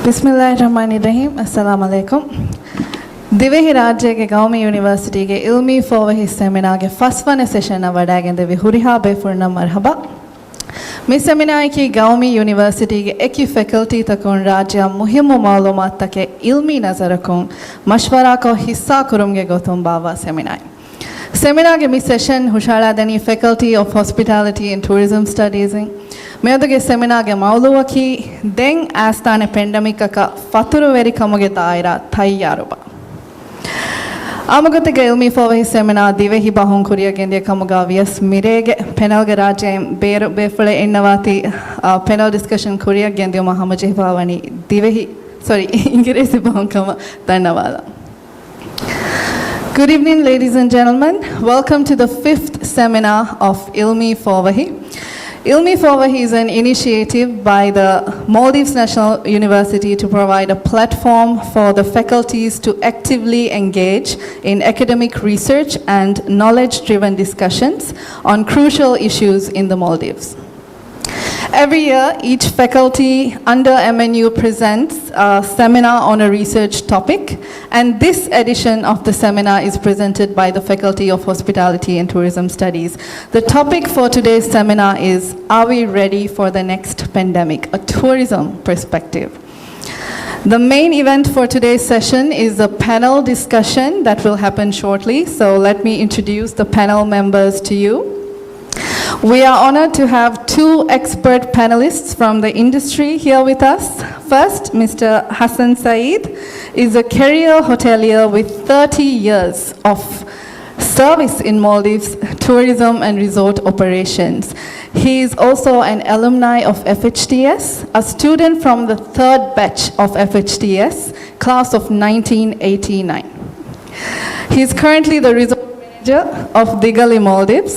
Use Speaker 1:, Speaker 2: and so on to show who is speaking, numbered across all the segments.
Speaker 1: Bismillahirrahmanirrahim. Assalamu alaikum. Divehi Rajyage Gaume University ge Ilmee Foavahi seminar ge first one session avadagen devi huriha befurna marhaba. Me seminar ki Gaume University ge eki faculty takun rajya muhimmu malumat take ilmi nazarakun mashwara ko hissa kurum ge gotum bawa seminar. Seminar ge mi session hushala dani Faculty of Hospitality and Tourism Studies ಮೇದಗೆ ಸೆಮಿನಾಗೆ ಮೌಲುವಕಿ ದೆಂಗ್ ಆಸ್ಥಾನೆ ಪೆಂಡಮಿಕಕ ಫತುರು ವೆರಿ ಕಮಗೆ ತಾಯಿರ ತಯ್ಯಾರುಬ ಆಮಗತಿಗೆ ಇಲ್ಮಿ ಫೋವಹಿ ಸೆಮಿನಾ ದಿವೆಹಿ ಬಾಹುಂ ಕುರಿಯಗೆಂದಿಯ ಕಮಗ ವಿಯಸ್ ಮಿರೇಗೆ ಪೆನಲ್ಗೆ ರಾಜ್ಯ ಬೇರು ಬೇಫಳೆ ಎನ್ನವಾತಿ ಪೆನಲ್ ಡಿಸ್ಕಷನ್ ಕುರಿಯಗೆಂದಿಯ ಮಹಮಜಿ ಭಾವನಿ ದಿವೆಹಿ ಸಾರಿ ಇಂಗ್ರೇಸಿ ಬಾಹುಂ ಕಮ ಧನ್ಯವಾದ. Good evening, ladies and gentlemen. Welcome to the 5th seminar of Ilmee Foavahi. Ilmee Foavahi is an initiative by the Maldives National University to provide a platform for the faculties to actively engage in academic research and knowledge-driven discussions on crucial issues in the Maldives. Every year, each faculty under MNU presents a seminar on a research topic, and this edition of the seminar is presented by the Faculty of Hospitality and Tourism Studies. The topic for today's seminar is, Are we ready for the next pandemic? A tourism perspective. The main event for today's session is a panel discussion that will happen shortly, so let me introduce the panel members to you. We are honored to have two expert panelists from the industry here with us. First, Mr. Hassan Saeed is a career hotelier with 30 years of service in Maldives tourism and resort operations. He is also an alumni of FHTS, a student from the third batch of FHTS, class of 1989. He is currently the resort manager of Digali, Maldives.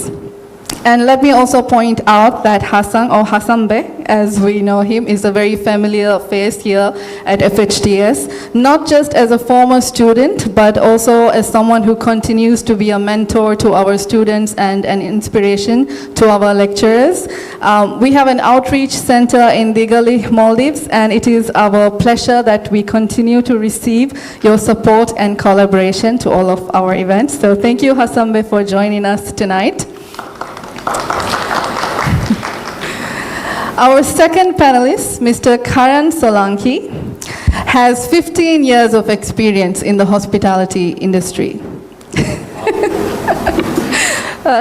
Speaker 1: And let me also point out that Hassan, or Hassan Bey, as we know him, is a very familiar face here at FHTS, not just as a former student, but also as someone who continues to be a mentor to our students and an inspiration to our lecturers. We have an outreach center in Digali, Maldives, and it is our pleasure that we continue to receive your support and collaboration to all of our events. So thank you, Hassan Bey, for joining us tonight. Our second panelist, Mr. Karan Solanki, has 15 years of experience in the hospitality industry.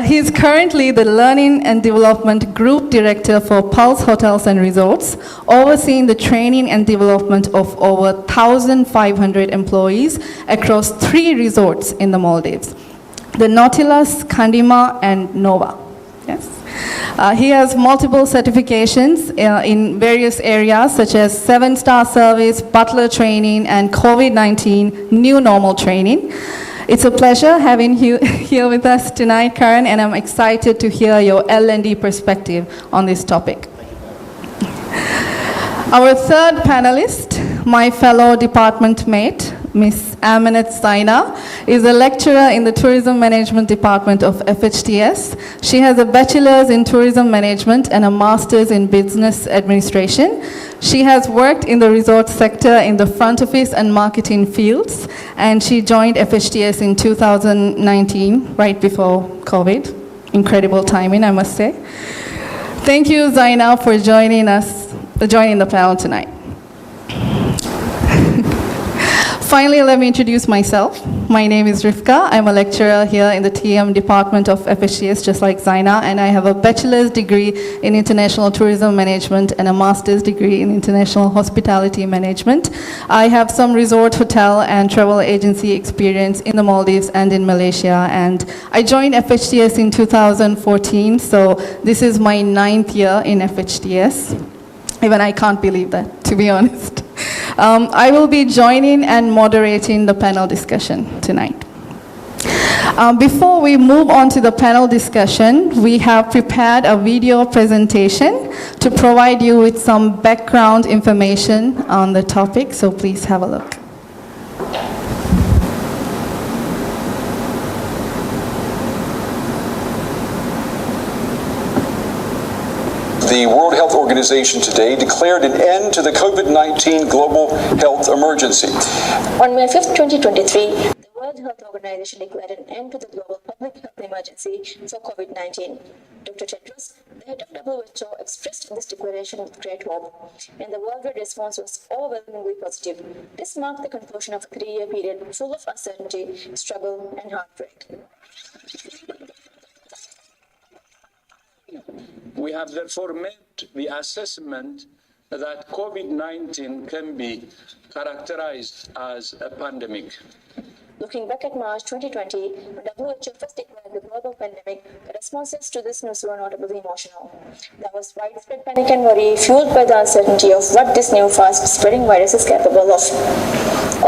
Speaker 1: He is currently the Learning and Development Group Director for Pulse Hotels and Resorts, overseeing the training and development of over 1,500 employees across 3 resorts in the Maldives, the Nautilus, Kandima, and Nova. Yes. He has multiple certifications in various areas such as 7-star service, butler training, and COVID-19 new normal training. It's a pleasure having you here with us tonight, Karan, and I'm excited to hear your L&D perspective on this topic. Our third panelist, my fellow department mate, Ms. Aminat Saina, is a lecturer in the Tourism Management Department of FHTS. She has a bachelor's in tourism management and a master's in business administration. She has worked in the resort sector in the front office and marketing fields, and she joined FHTS in 2019, right before COVID. Incredible timing, I must say. Thank you, Zaina, for joining the panel tonight. Finally, let me introduce myself. My name is Rifka. I'm a lecturer here in the TM department of FHTS, just like Zaina, and I have a bachelor's degree in international tourism management and a master's degree in international hospitality management. I have some resort, hotel, and travel agency experience in the Maldives and in Malaysia, and I joined FHTS in 2014, so this is my 9th year in FHTS. Even I can't believe that, to be honest. I will be joining and moderating the panel discussion tonight. Before we move on to the panel discussion, we have prepared a video presentation to provide you with some background information on the topic, so please have a look.
Speaker 2: The World Health Organization today declared an end to the COVID-19 global health emergency.
Speaker 3: On May 5, 2023, the World Health Organization declared an end to the global public health emergency for COVID-19. Dr. Tedros, the head of WHO, expressed this declaration with great hope, and the worldwide response was overwhelmingly positive. This marked the conclusion of a 3-year period full of uncertainty, struggle, and heartbreak.
Speaker 4: We have therefore made the assessment that COVID-19 can be characterized as a pandemic.
Speaker 3: Looking back at March 2020, when WHO first declared the global pandemic, the responses to this news were notably emotional. There was widespread panic and worry, fueled by the uncertainty of what this new fast-spreading virus is capable of.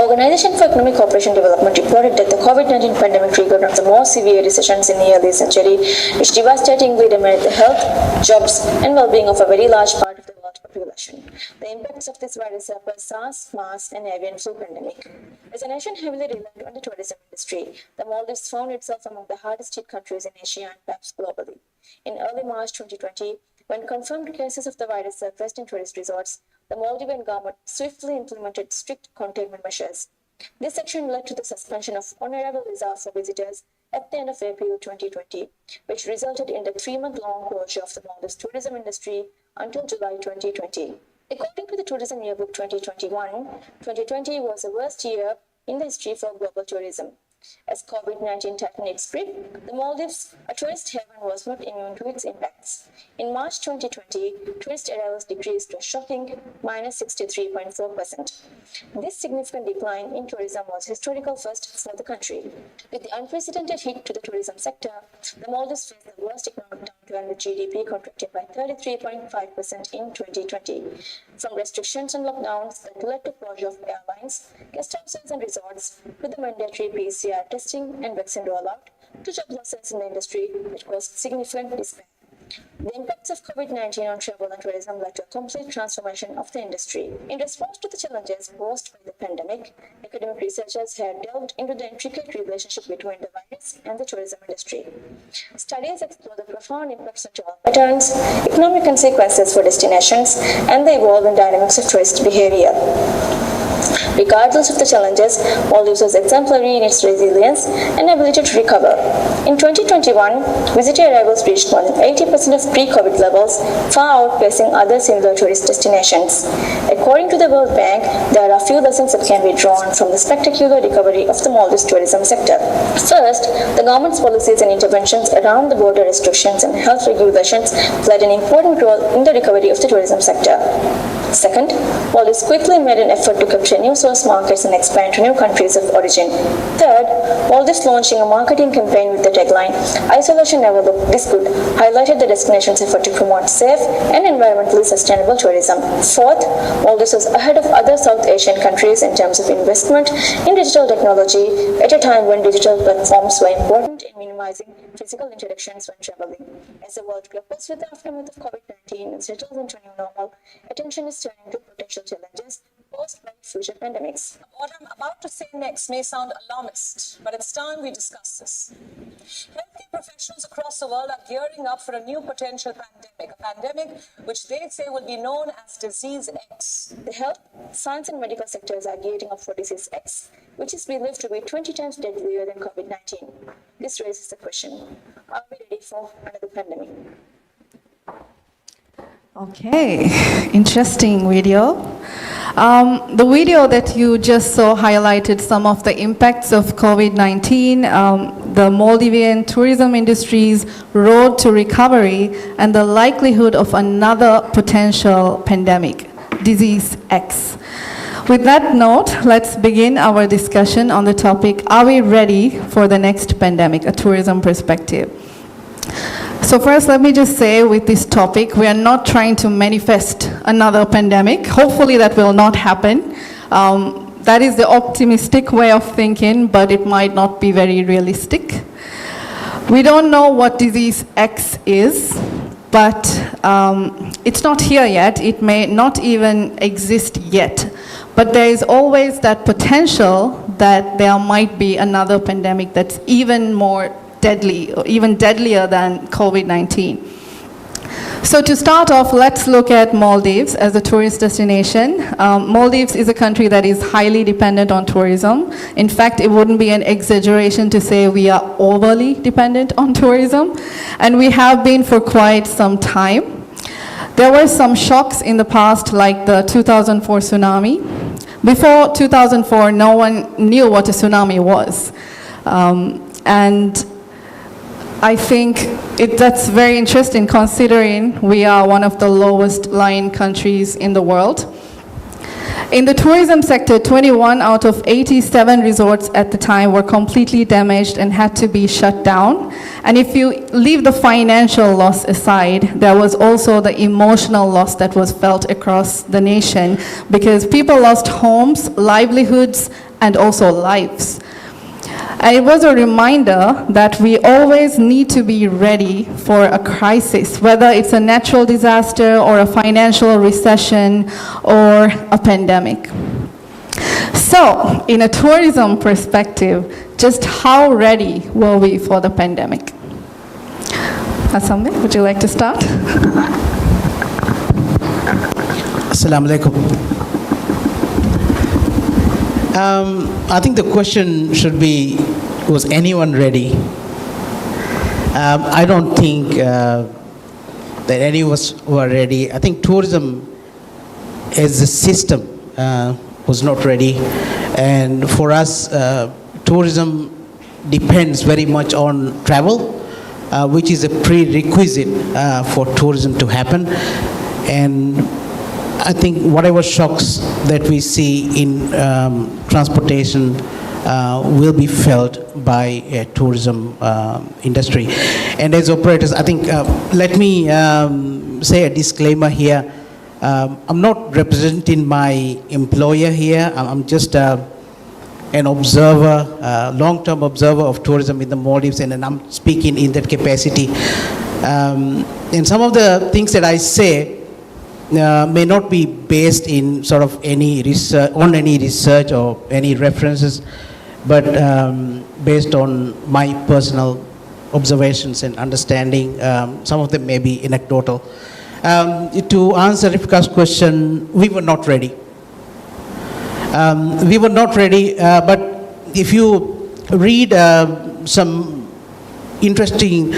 Speaker 3: Organization for Economic Cooperation and Development reported that the COVID-19 pandemic triggered one of the most severe recessions in the early century, which devastatingly damaged the health, jobs, and well-being of a very large part of the world population. The impacts of this virus surpassed SARS, MERS, and avian flu pandemic. As a nation heavily reliant on the tourism industry, the Maldives found itself among the hardest hit countries in Asia and perhaps globally. In early March 2020, when confirmed cases of the virus surfaced in tourist resorts, the Maldivian government swiftly implemented strict containment measures. This action led to the suspension of on-arrival visas for visitors at the end of April 2020, which resulted in the 3-month-long closure of the Maldives tourism industry until July 2020. According to the Tourism Yearbook 2021, 2020 was the worst year in the history for global tourism. As COVID-19 tightened its grip, the Maldives, a tourist haven, was not immune to its impacts. In March 2020, tourist arrivals decreased to a shocking minus 63.4%. This significant decline in tourism was a historical first for the country. With the unprecedented hit to the tourism sector, the Maldives faced the worst economic downturn, with GDP contracted by 33.5% in 2020. From restrictions and lockdowns that led to closure of airlines, guest houses and resorts, to the mandatory PCR testing and vaccine rollout, to job losses in the industry, which caused significant despair. The impacts of COVID-19 on travel and tourism led to a complete transformation of the industry. In response to the challenges posed by the pandemic, academic researchers have delved into the intricate relationship between the virus and the tourism industry. Studies explore the profound impacts on travel patterns, economic consequences for destinations, and the evolving dynamics of tourist behavior. Regardless of the challenges, Maldives was exemplary in its resilience and ability to recover. In 2021, visitor arrivals reached more than 80% of pre-COVID levels, far outpacing other similar tourist destinations. According to the World Bank, there are a few lessons that can be drawn from the spectacular recovery of the Maldives tourism sector. First, the government's policies and interventions around the border restrictions and health regulations played an important role in the recovery of the tourism sector. Second, Maldives quickly made an effort to capture new source markets and expand to new countries of origin. Third, Maldives launching a marketing campaign with the tagline, "Isolation never looked this good," highlighted the destination's effort to promote safe and environmentally sustainable tourism. Fourth, Maldives was ahead of other South Asian countries in terms of investment in digital technology at a time when digital platforms were important in minimizing physical interactions when traveling. As the world grapples with the aftermath of COVID-19 and settles into a new normal, attention is turning to potential challenges posed by future pandemics.
Speaker 5: What I'm about to say next may sound alarmist, but it's time we discuss this. Healthcare professionals across the world are gearing up for a new potential pandemic, a pandemic which they say will be known as Disease X.
Speaker 3: The health, science and medical sectors are gearing up for Disease X, which is believed to be 20 times deadlier than COVID-19. This raises the question, are we ready for another pandemic?
Speaker 1: Okay, interesting video. The video that you just saw highlighted some of the impacts of COVID-19, the Maldivian tourism industry's road to recovery, and the likelihood of another potential pandemic, Disease X. With that note, let's begin our discussion on the topic, are we ready for the next pandemic, a tourism perspective? So first, let me just say with this topic, we are not trying to manifest another pandemic. Hopefully that will not happen. That is the optimistic way of thinking, but it might not be very realistic. We don't know what Disease X is, but it's not here yet. It may not even exist yet. But there is always that potential that there might be another pandemic that's even more deadly, or even deadlier than COVID-19. So to start off, let's look at Maldives as a tourist destination. Maldives is a country that is highly dependent on tourism. In fact, it wouldn't be an exaggeration to say we are overly dependent on tourism, and we have been for quite some time. There were some shocks in the past, like the 2004 tsunami. Before 2004, no one knew what a tsunami was. And I think that's very interesting considering we are one of the lowest lying countries in the world. In the tourism sector, 21 out of 87 resorts at the time were completely damaged and had to be shut down. And if you leave the financial loss aside, there was also the emotional loss that was felt across the nation because people lost homes, livelihoods, and also lives. And it was a reminder that we always need to be ready for a crisis, whether it's a natural disaster or a financial recession or a pandemic. So, in a tourism perspective, just how ready were we for the pandemic? Asambe, would you like to start?
Speaker 6: Assalamu alaikum. I think the question should be, was anyone ready? I don't think that any of us were ready. I think tourism as a system was not ready. And for us, tourism depends very much on travel, which is a prerequisite for tourism to happen. And I think whatever shocks that we see in transportation will be felt by a tourism industry. And as operators, I think, let me say a disclaimer here. I'm not representing my employer here. I'm just an observer, long-term observer of tourism in the Maldives, and I'm speaking in that capacity. And some of the things that I say may not be based in sort of any research, on any research or any references, but based on my personal observations and understanding. Some of them may be anecdotal. To answer Rifka's question, we were not ready. We were not ready, but if you read some interesting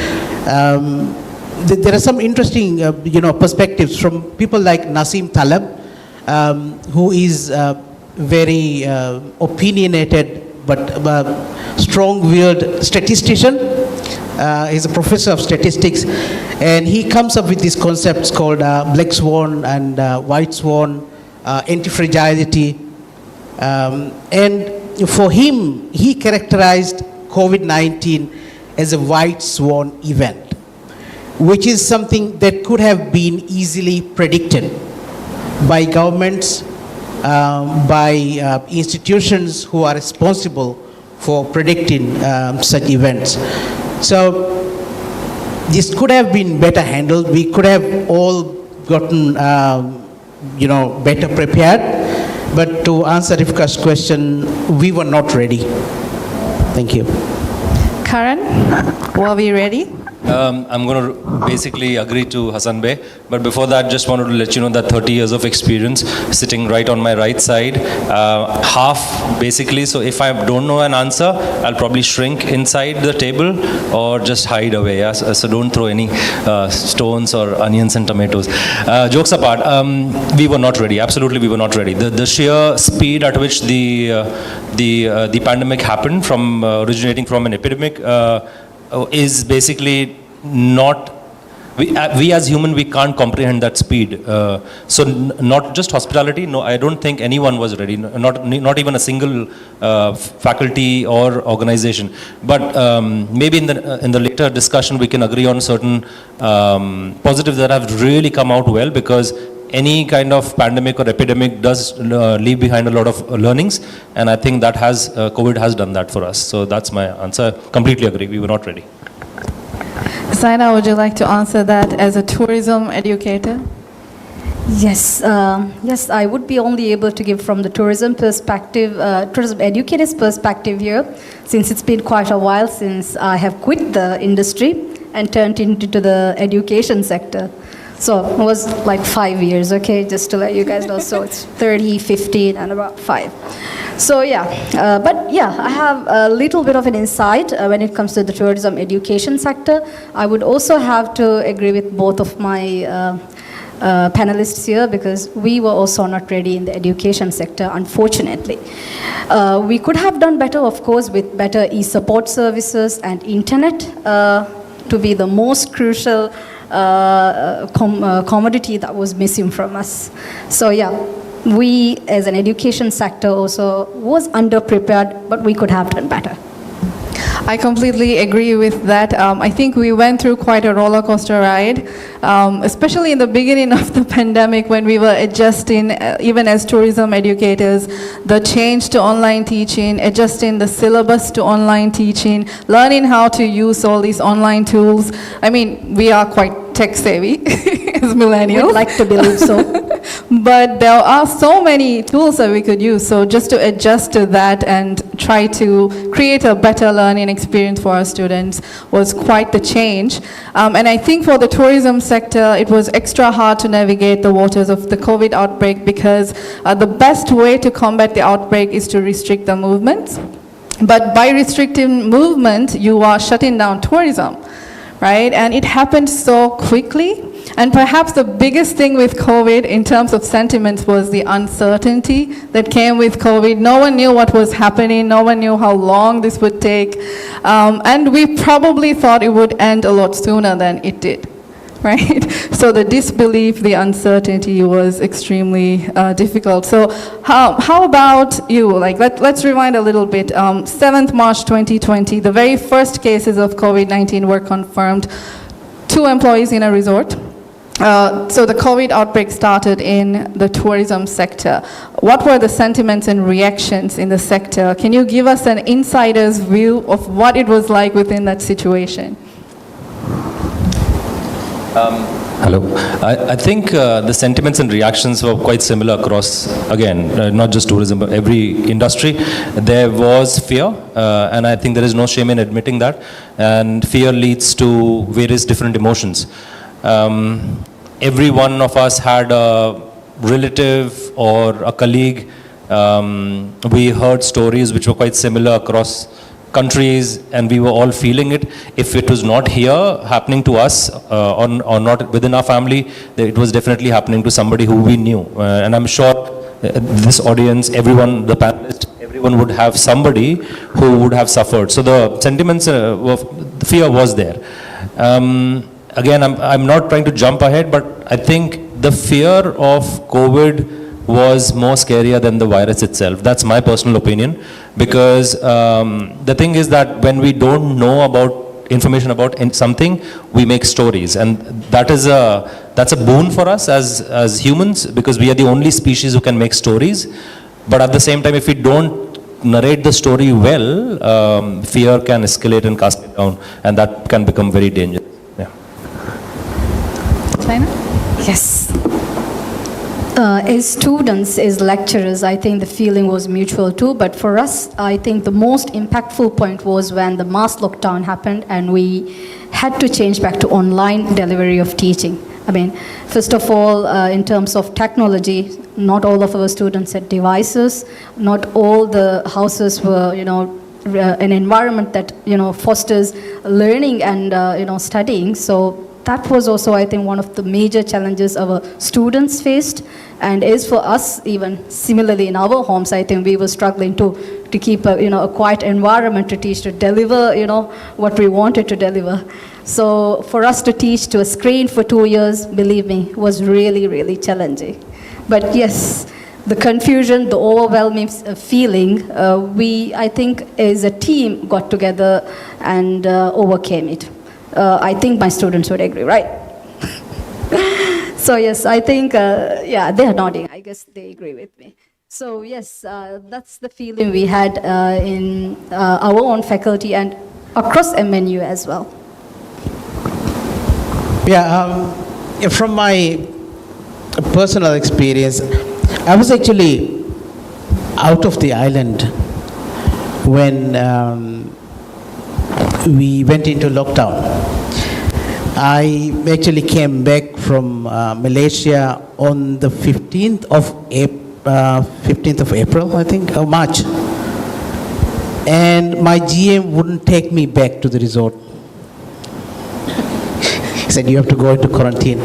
Speaker 6: there are some interesting, perspectives from people like Nassim Taleb, who is very opinionated but strong-willed statistician. He's a professor of statistics, and he comes up with these concepts called black swan and white swan, anti-fragility. And for him, he characterized COVID-19 as a white swan event, which is something that could have been easily predicted by governments, by institutions who are responsible for predicting such events. So this could have been better handled. We could have all gotten, better prepared. But to answer Rifka's question, we were not ready. Thank you.
Speaker 1: Karan, were we ready?
Speaker 7: I'm going to basically agree to Hassan Bey, but before that, just wanted to let you know that 30 years of experience sitting right on my right side, half basically. So if I don't know an answer, I'll probably shrink inside the table or just hide away. Yeah? So don't throw any stones or onions and tomatoes. Jokes apart, we were not ready. Absolutely, we were not ready. The sheer speed at which the pandemic happened, from originating from an epidemic, is basically not, we as human, we can't comprehend that speed. So not just hospitality, no, I don't think anyone was ready, not even a single faculty or organization. But maybe in the later discussion we can agree on certain positives that have really come out well, because any kind of pandemic or epidemic does leave behind a lot of learnings, and I think that COVID has done that for us. So that's my answer. Completely agree, we were not ready.
Speaker 1: Zaina, would you like to answer that as a tourism educator?
Speaker 8: Yes, I would be only able to give from the tourism perspective, tourism educator's perspective here, since it's been quite a while since I have quit the industry and turned into the education sector. So it was like 5 years, okay, just to let you guys know. So it's 30, 15, and about 5. So yeah, but yeah, I have a little bit of an insight when it comes to the tourism education sector. I would also have to agree with both of my panelists here, because we were also not ready in the education sector, unfortunately. We could have done better, of course, with better e-support services and internet to be the most crucial commodity that was missing from us. So yeah, we as an education sector also was underprepared, but we could have done better.
Speaker 1: I completely agree with that. I think we went through quite a roller coaster ride, especially in the beginning of the pandemic when we were adjusting, even as tourism educators, the change to online teaching, adjusting the syllabus to online teaching, learning how to use all these online tools. I mean, we are quite tech savvy as millennials.
Speaker 8: We'd like to believe so.
Speaker 1: But there are so many tools that we could use. So just to adjust to that and try to create a better learning experience for our students was quite the change. And I think for the tourism sector, it was extra hard to navigate the waters of the COVID outbreak, because the best way to combat the outbreak is to restrict the movements. But by restricting movement, you are shutting down tourism, right? And it happened so quickly. And perhaps the biggest thing with COVID in terms of sentiments was the uncertainty that came with COVID. No one knew what was happening. No one knew how long this would take. And we probably thought it would end a lot sooner than it did, right? So the disbelief, the uncertainty was extremely difficult. So how about you? Like, let's rewind a little bit. 7th March 2020, the very first cases of COVID-19 were confirmed. 2 employees in a resort. So the COVID outbreak started in the tourism sector. What were the sentiments and reactions in the sector? Can you give us an insider's view of what it was like within that situation?
Speaker 7: Hello. I think the sentiments and reactions were quite similar across, again, not just tourism, but every industry. There was fear, and I think there is no shame in admitting that. And fear leads to various different emotions. Every one of us had a relative or a colleague. We heard stories which were quite similar across countries, and we were all feeling it. If it was not here happening to us or not within our family, it was definitely happening to somebody who we knew. And I'm sure this audience, everyone, the panelists, everyone would have somebody who would have suffered. So the sentiments, the fear was there. Again, I'm not trying to jump ahead, but I think the fear of COVID was more scarier than the virus itself. That's my personal opinion, because the thing is that when we don't know about information about something, we make stories, and that's a boon for us as humans, because we are the only species who can make stories. But at the same time, if we don't narrate the story well, fear can escalate and cascade down, and that can become very dangerous. Yeah.
Speaker 1: China?
Speaker 8: Yes. As students, as lecturers, I think the feeling was mutual too. But for us, I think the most impactful point was when the mass lockdown happened and we had to change back to online delivery of teaching. I mean, first of all, in terms of technology, not all of our students had devices. Not all the houses were, an environment that, fosters learning and, studying. So that was also, I think, one of the major challenges our students faced. And as for us, even similarly in our homes, I think we were struggling to keep a quiet environment to teach, to deliver, what we wanted to deliver. So for us to teach to a screen for 2 years, believe me, was really, really challenging. But yes, the confusion, the overwhelming feeling, we, I think, as a team got together and overcame it. I think my students would agree, right? So yes, I think, yeah, they're nodding. I guess they agree with me. So yes, that's the feeling we had in our own faculty and across MNU as well.
Speaker 6: Yeah, from my personal experience, I was actually out of the island when we went into lockdown. I actually came back from Malaysia on the 15th of April, I think, or March. And my GM wouldn't take me back to the resort. He said, you have to go into quarantine.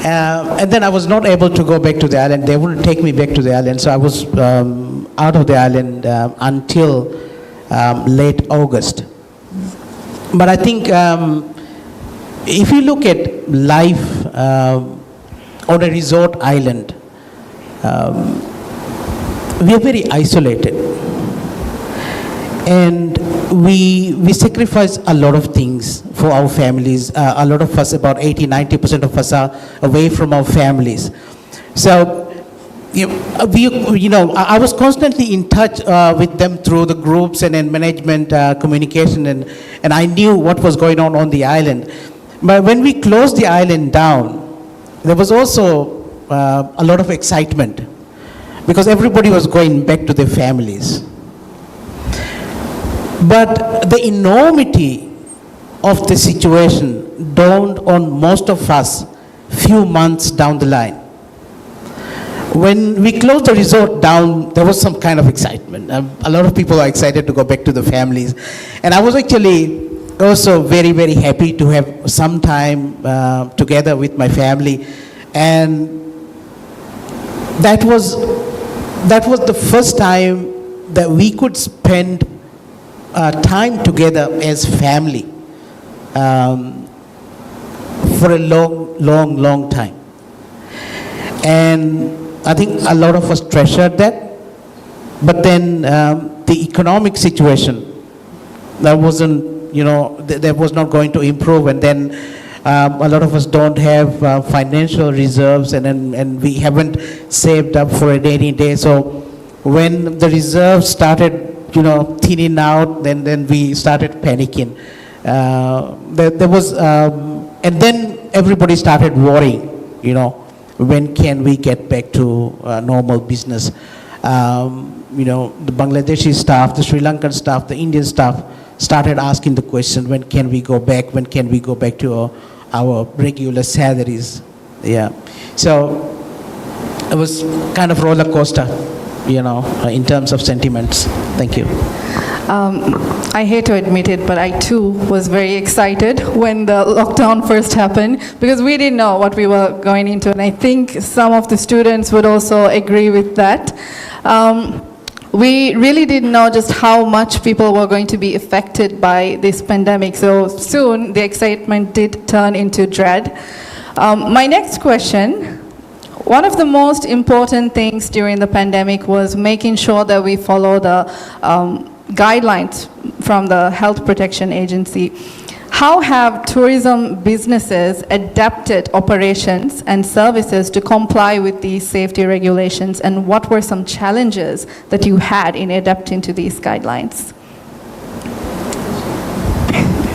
Speaker 6: And then I was not able to go back to the island. They wouldn't take me back to the island. So I was out of the island until late August. But I think if you look at life on a resort island, we are very isolated. And we sacrifice a lot of things for our families. A lot of us, about 80-90% of us, are away from our families. So, I was constantly in touch with them through the groups and in management communication, and I knew what was going on the island. But when we closed the island down, there was also a lot of excitement because everybody was going back to their families. But the enormity of the situation dawned on most of us few months down the line. When we closed the resort down, there was some kind of excitement. A lot of people are excited to go back to the families. And I was actually also very, very happy to have some time together with my family. And that was the first time that we could spend time together as family for a long time. And I think a lot of us treasured that. But then the economic situation, that wasn't, that was not going to improve. And then a lot of us don't have financial reserves, and we haven't saved up for a rainy day. So when the reserves started thinning out, then we started panicking. There was, and then everybody started worrying, when can we get back to normal business? The Bangladeshi staff, the Sri Lankan staff, the Indian staff started asking the question, when can we go back? When can we go back to our regular salaries? Yeah. So it was kind of roller coaster, in terms of sentiments. Thank you.
Speaker 1: I hate to admit it, but I too was very excited when the lockdown first happened because we didn't know what we were going into, and I think some of the students would also agree with that. We really didn't know just how much people were going to be affected by this pandemic, so soon the excitement did turn into dread. My next question: one of the most important things during the pandemic was making sure that we follow the guidelines from the Health Protection Agency. How have tourism businesses adapted operations and services to comply with these safety regulations, and what were some challenges that you had in adapting to these guidelines?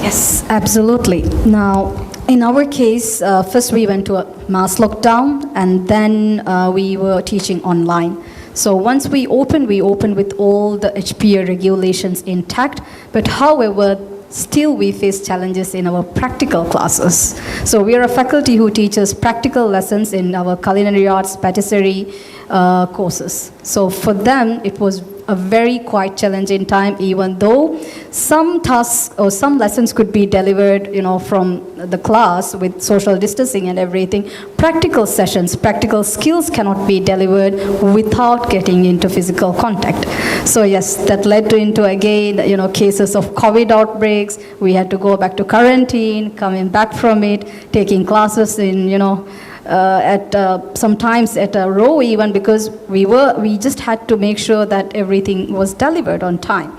Speaker 8: Yes, absolutely. Now, in our case, first we went to a mass lockdown, and then we were teaching online. So once we opened with all the HPA regulations intact, but however, still we face challenges in our practical classes. So we are a faculty who teaches practical lessons in our culinary arts, patisserie courses. So for them, it was a very quite challenging time, even though some tasks or some lessons could be delivered, from the class with social distancing and everything. Practical sessions, practical skills cannot be delivered without getting into physical contact. So yes, that led into again, cases of COVID outbreaks. We had to go back to quarantine, coming back from it, taking classes in, sometimes at a row even, because we just had to make sure that everything was delivered on time.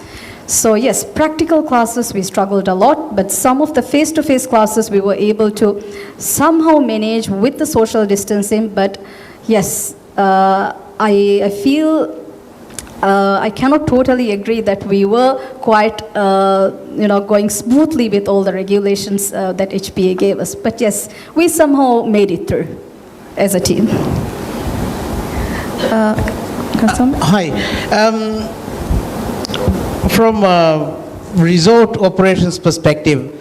Speaker 8: So yes, practical classes we struggled a lot, but some of the face-to-face classes we were able to somehow manage with the social distancing. But yes, I feel I cannot totally agree that we were quite going smoothly with all the regulations that HPA gave us. But yes, we somehow made it through as a team.
Speaker 6: Hi. From a resort operations perspective,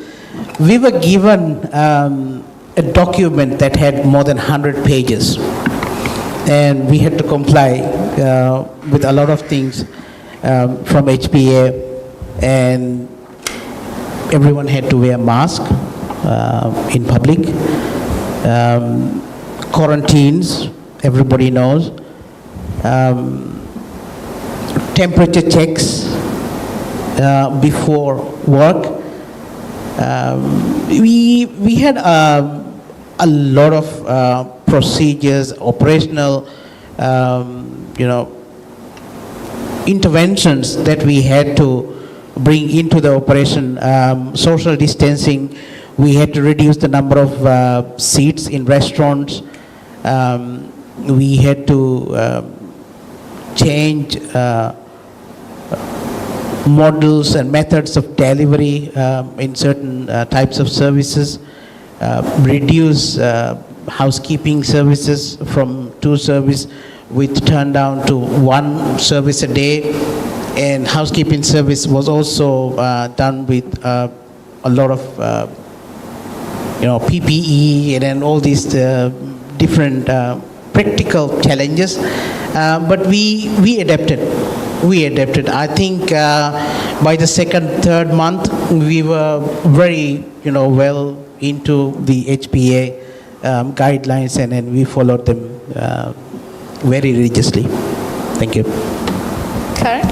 Speaker 6: we were given a document that had more than 100 pages, and we had to comply with a lot of things from HPA, and everyone had to wear a mask in public. Quarantines, everybody knows. Temperature checks before work. We had a lot of procedures, operational, interventions that we had to bring into the operation. Social distancing, we had to reduce the number of seats in restaurants. We had to change models and methods of delivery in certain types of services, reduce housekeeping services from 2 service with turn down to 1 service a day, and housekeeping service was also done with a lot of PPE and then all these different practical challenges, but we adapted. I think by the 2nd, 3rd month, we were very, well into the HPA guidelines, and then we followed them very religiously. Thank you.
Speaker 1: Karen?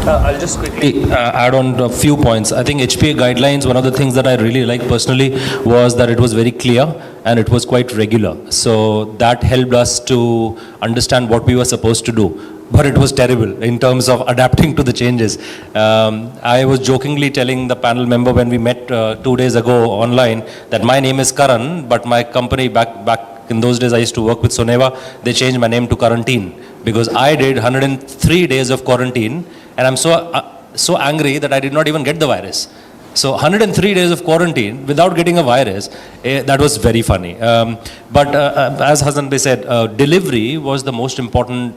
Speaker 7: I'll just quickly add on a few points. I think HPA guidelines, one of the things that I really liked personally was that it was very clear and it was quite regular. So that helped us to understand what we were supposed to do. But it was terrible in terms of adapting to the changes. I was jokingly telling the panel member when we met 2 days ago online that my name is Karan, but my company back in those days I used to work with Soneva, they changed my name to Quarantine because I did 103 days of quarantine, and I'm so angry that I did not even get the virus. So 103 days of quarantine without getting a virus, that was very funny. But as Hassan Bey said, delivery was the most important.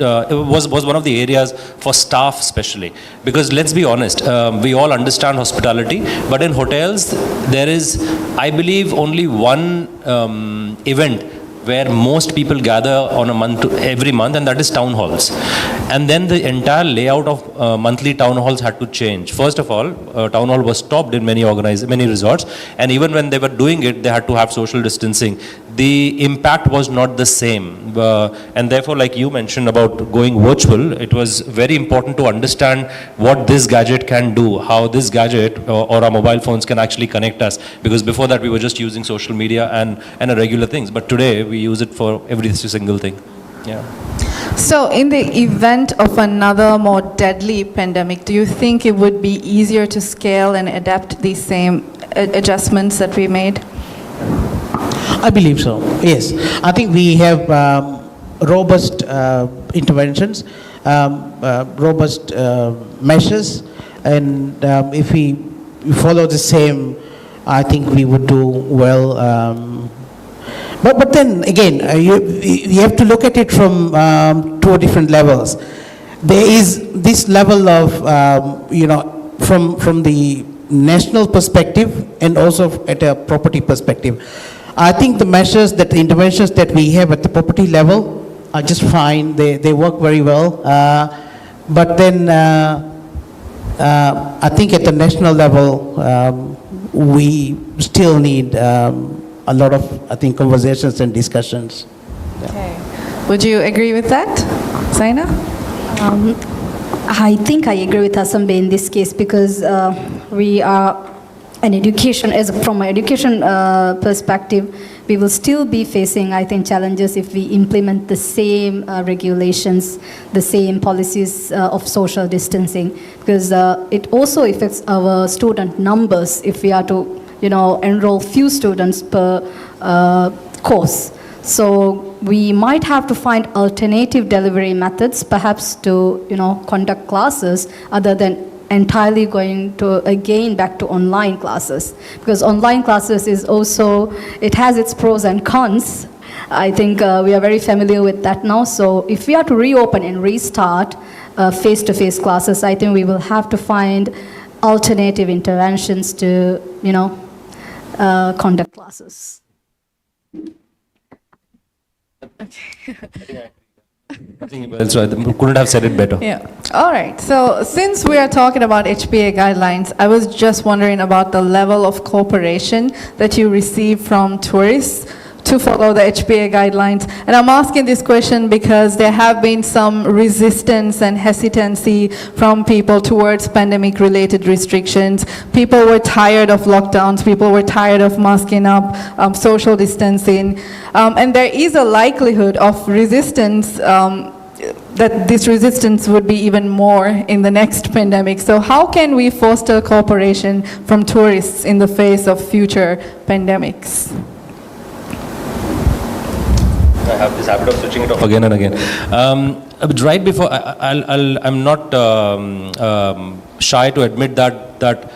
Speaker 7: It was one of the areas for staff especially, because let's be honest, we all understand hospitality, but in hotels there is, I believe, only one event where most people gather on every month, and that is town halls. And then the entire layout of monthly town halls had to change. First of all, town hall was stopped in many resorts, and even when they were doing it, they had to have social distancing. The impact was not the same, and therefore, like you mentioned about going virtual, it was very important to understand what this gadget can do, how this gadget or our mobile phones can actually connect us, because before that we were just using social media and regular things, but today we use it for every single thing. Yeah.
Speaker 1: So in the event of another more deadly pandemic, do you think it would be easier to scale and adapt these same adjustments that we made?
Speaker 6: I believe so, yes. I think we have robust interventions, robust measures, and if we follow the same, I think we would do well. But then again, you have to look at it from 2 different levels. There is this level of, from the national perspective and also at a property perspective. I think the interventions that we have at the property level are just fine. They work very well. But then I think at the national level, we still need a lot of, I think, conversations and discussions.
Speaker 1: Okay. Would you agree with that, Zaina?
Speaker 8: I think I agree with Hassan Bey in this case, because we are an education, from an education perspective, we will still be facing, I think, challenges if we implement the same regulations, the same policies of social distancing, because it also affects our student numbers if we are to, enroll few students per course. So we might have to find alternative delivery methods, perhaps to, conduct classes other than entirely going to again back to online classes, because online classes is also, it has its pros and cons. I think we are very familiar with that now. So if we are to reopen and restart face-to-face classes, I think we will have to find alternative interventions to, conduct classes.
Speaker 7: I think so. I couldn't have said it better.
Speaker 1: Yeah. All right. So since we are talking about HPA guidelines, I was just wondering about the level of cooperation that you receive from tourists to follow the HPA guidelines. And I'm asking this question because there have been some resistance and hesitancy from people towards pandemic-related restrictions. People were tired of lockdowns. People were tired of masking up, social distancing. And there is a likelihood of resistance, that this resistance would be even more in the next pandemic. So how can we foster cooperation from tourists in the face of future pandemics?
Speaker 7: I have this habit of switching it off again and again. But right before, I'm not shy to admit that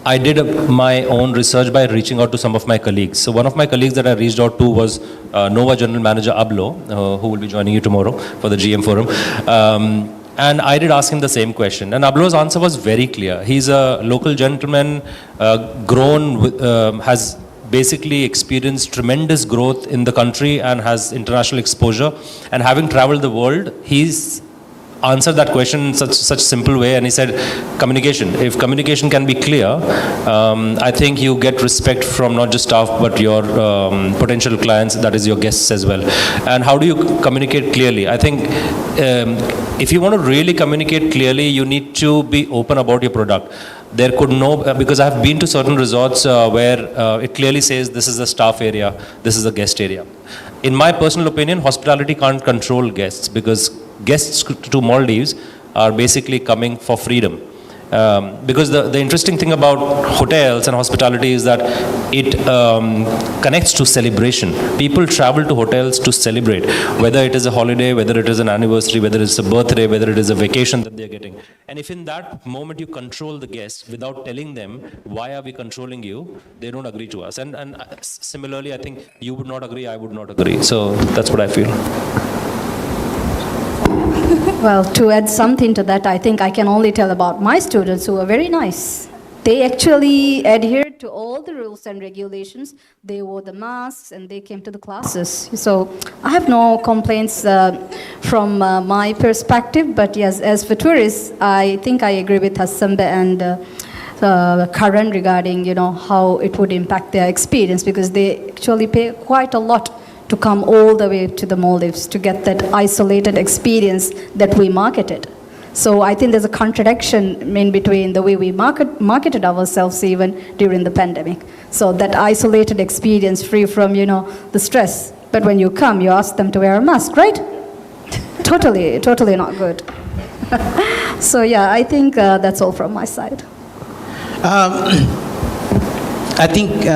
Speaker 7: I did my own research by reaching out to some of my colleagues. So one of my colleagues that I reached out to was Nova General Manager Ablo, who will be joining you tomorrow for the GM Forum. And I did ask him the same question. And Ablo's answer was very clear. He's a local gentleman, has basically experienced tremendous growth in the country and has international exposure. And having traveled the world, he's answered that question in such simple way, and he said, communication. If communication can be clear, I think you get respect from not just staff, but your potential clients, that is your guests as well. And how do you communicate clearly? I think if you want to really communicate clearly, you need to be open about your product. There could because I have been to certain resorts where it clearly says this is a staff area, this is a guest area. In my personal opinion, hospitality can't control guests, because guests to Maldives are basically coming for freedom. Because the interesting thing about hotels and hospitality is that it connects to celebration. People travel to hotels to celebrate, whether it is a holiday, whether it is an anniversary, whether it's a birthday, whether it is a vacation that they're getting. And if in that moment you control the guests without telling them, why are we controlling you, they don't agree to us. And similarly, I think you would not agree, I would not agree. So that's what I feel.
Speaker 8: Well, to add something to that, I think I can only tell about my students who are very nice. They actually adhered to all the rules and regulations. They wore the masks and they came to the classes. So I have no complaints from my perspective. But yes, as for tourists, I think I agree with Hassanbe and Karan regarding, how it would impact their experience, because they actually pay quite a lot to come all the way to the Maldives to get that isolated experience that we marketed. So I think there's a contradiction in between the way we marketed ourselves even during the pandemic. So that isolated experience free from, the stress. But when you come, you ask them to wear a mask, right? Totally not good. So yeah, I think that's all from my side.
Speaker 6: I think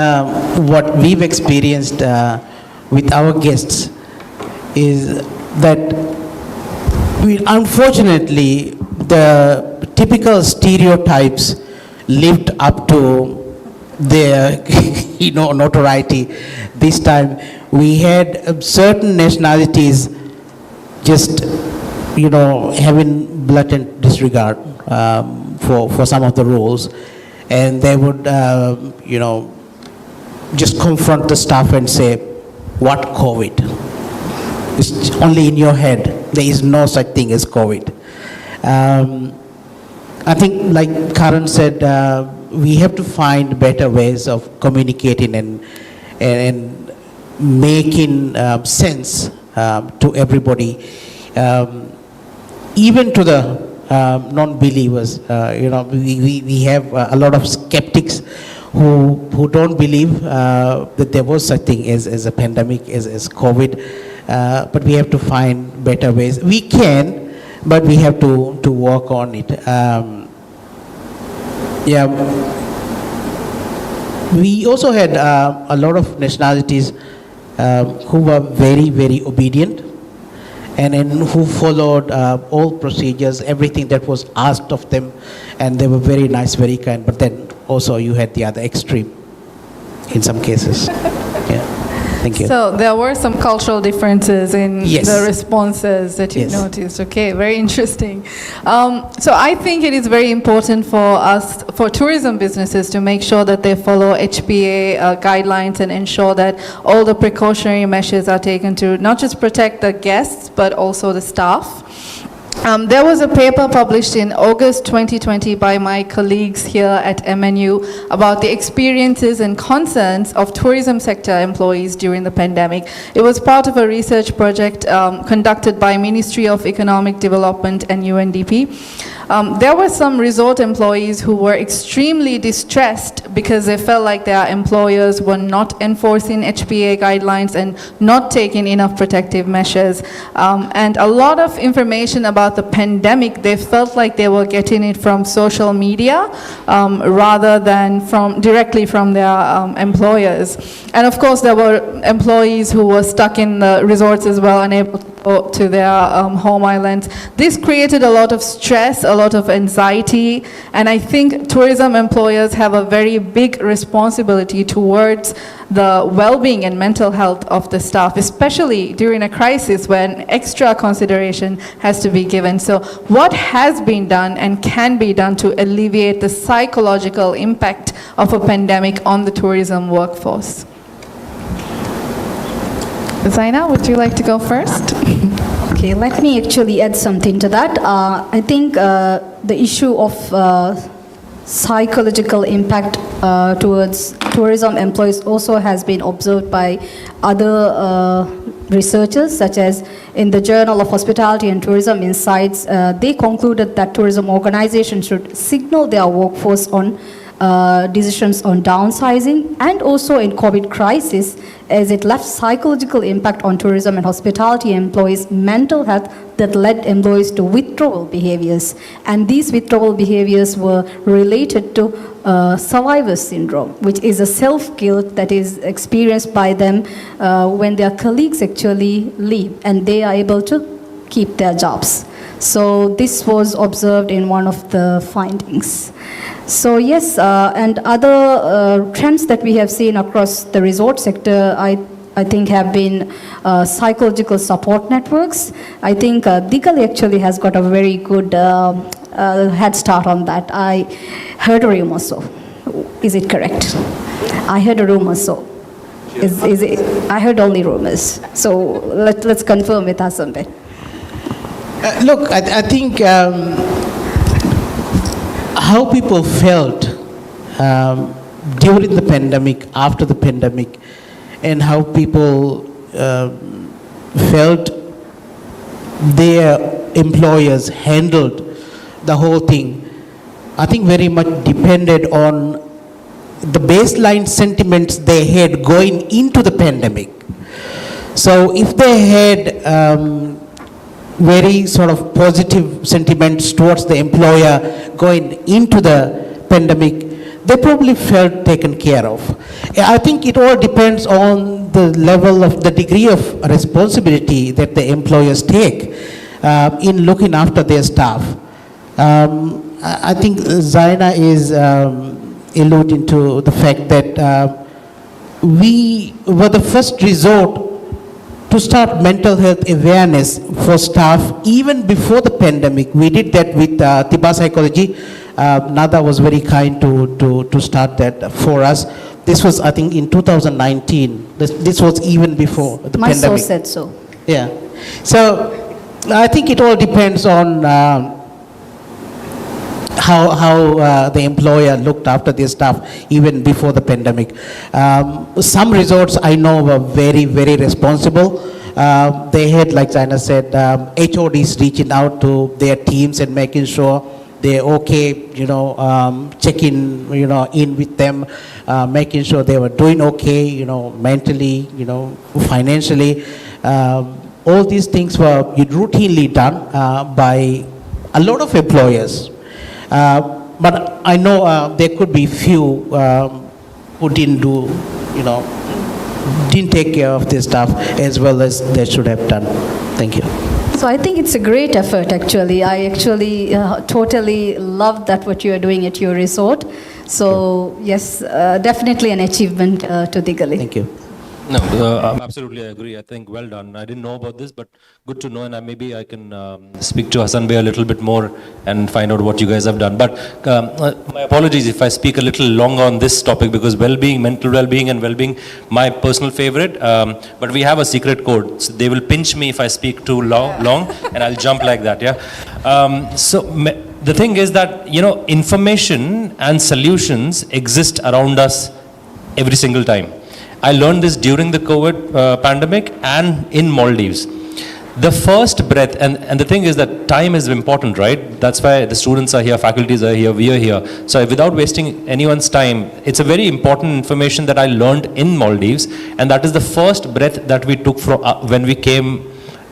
Speaker 6: what we've experienced with our guests is that unfortunately the typical stereotypes lived up to their notoriety. This time we had certain nationalities just having blatant disregard for some of the rules, and they would just confront the staff and say, what COVID? It's only in your head. There is no such thing as COVID. I think, like Karan said, we have to find better ways of communicating and making sense to everybody, even to the non-believers. We have a lot of skeptics who don't believe that there was such thing as a pandemic, as COVID, but we have to find better ways. We can, but we have to work on it. We also had a lot of nationalities who were very, very obedient and who followed all procedures, everything that was asked of them, and they were very nice, very kind. But then also you had the other extreme in some cases. Yeah. Thank you.
Speaker 1: So there were some cultural differences in
Speaker 6: Yes.
Speaker 1: the responses that you
Speaker 6: Yes.
Speaker 1: noticed. Okay, very interesting. So I think it is very important for us, for tourism businesses, to make sure that they follow HPA guidelines and ensure that all the precautionary measures are taken to not just protect the guests, but also the staff. There was a paper published in August 2020 by my colleagues here at MNU about the experiences and concerns of tourism sector employees during the pandemic. It was part of a research project conducted by Ministry of Economic Development and UNDP. There were some resort employees who were extremely distressed because they felt like their employers were not enforcing HPA guidelines and not taking enough protective measures. And a lot of information about the pandemic, they felt like they were getting it from social media rather than directly from their employers. And of course, there were employees who were stuck in the resorts as well, unable to go to their home islands. This created a lot of stress, a lot of anxiety, and I think tourism employers have a very big responsibility towards the well-being and mental health of the staff, especially during a crisis when extra consideration has to be given. So what has been done and can be done to alleviate the psychological impact of a pandemic on the tourism workforce? Zaina, would you like to go first?
Speaker 8: Okay, let me actually add something to that. I think the issue of psychological impact towards tourism employees also has been observed by other researchers, such as in the Journal of Hospitality and Tourism Insights. They concluded that tourism organizations should signal their workforce on decisions on downsizing, and also in COVID crisis, as it left psychological impact on tourism and hospitality employees' mental health that led employees to withdrawal behaviors. And these withdrawal behaviors were related to survivor syndrome, which is a self-guilt that is experienced by them when their colleagues actually leave and they are able to keep their jobs. So this was observed in one of the findings. So yes, and other trends that we have seen across the resort sector, I think have been psychological support networks. I think Digali actually has got a very good head start on that. I heard a rumor so. Is it correct? I heard a rumor so. Is it? I heard only rumors. So let's confirm with Hasanbe.
Speaker 6: Look, I think how people felt during the pandemic, after the pandemic, and how people felt their employers handled the whole thing, I think very much depended on the baseline sentiments they had going into the pandemic. So if they had very sort of positive sentiments towards the employer going into the pandemic, they probably felt taken care of. I think it all depends on the level of the degree of responsibility that the employers take in looking after their staff. I think Zaina is alluding to the fact that we were the first resort to start mental health awareness for staff even before the pandemic. We did that with Tiba Psychology. Nada was very kind to start that for us. This was, I think, in 2019. This was even before the
Speaker 8: My
Speaker 6: pandemic.
Speaker 8: source said so.
Speaker 6: Yeah. So I think it all depends on how the employer looked after their staff even before the pandemic. Some resorts I know were very, very responsible. They had, like Zaina said, HODs reaching out to their teams and making sure they're okay, checking, in with them, making sure they were doing okay, mentally, financially. All these things were routinely done by a lot of employers. But I know there could be few who didn't do, didn't take care of their staff as well as they should have done. Thank you.
Speaker 8: So I think it's a great effort actually. I actually totally love that what you are doing at your resort. So yes, definitely an achievement to Digali.
Speaker 6: Thank you.
Speaker 7: No, absolutely, I agree. I think well done. I didn't know about this, but good to know, and maybe I can speak to Hassan Bey a little bit more and find out what you guys have done. But my apologies if I speak a little longer on this topic, because well-being, mental well-being and well-being, my personal favorite. But we have a secret code. So they will pinch me if I speak too long and I'll jump like that, yeah? The thing is that, information and solutions exist around us every single time. I learned this during the COVID pandemic and in Maldives. The first breath, and the thing is that time is important, right? That's why the students are here, faculties are here, we are here. So without wasting anyone's time, it's a very important information that I learned in Maldives, and that is the first breath that we took from when we came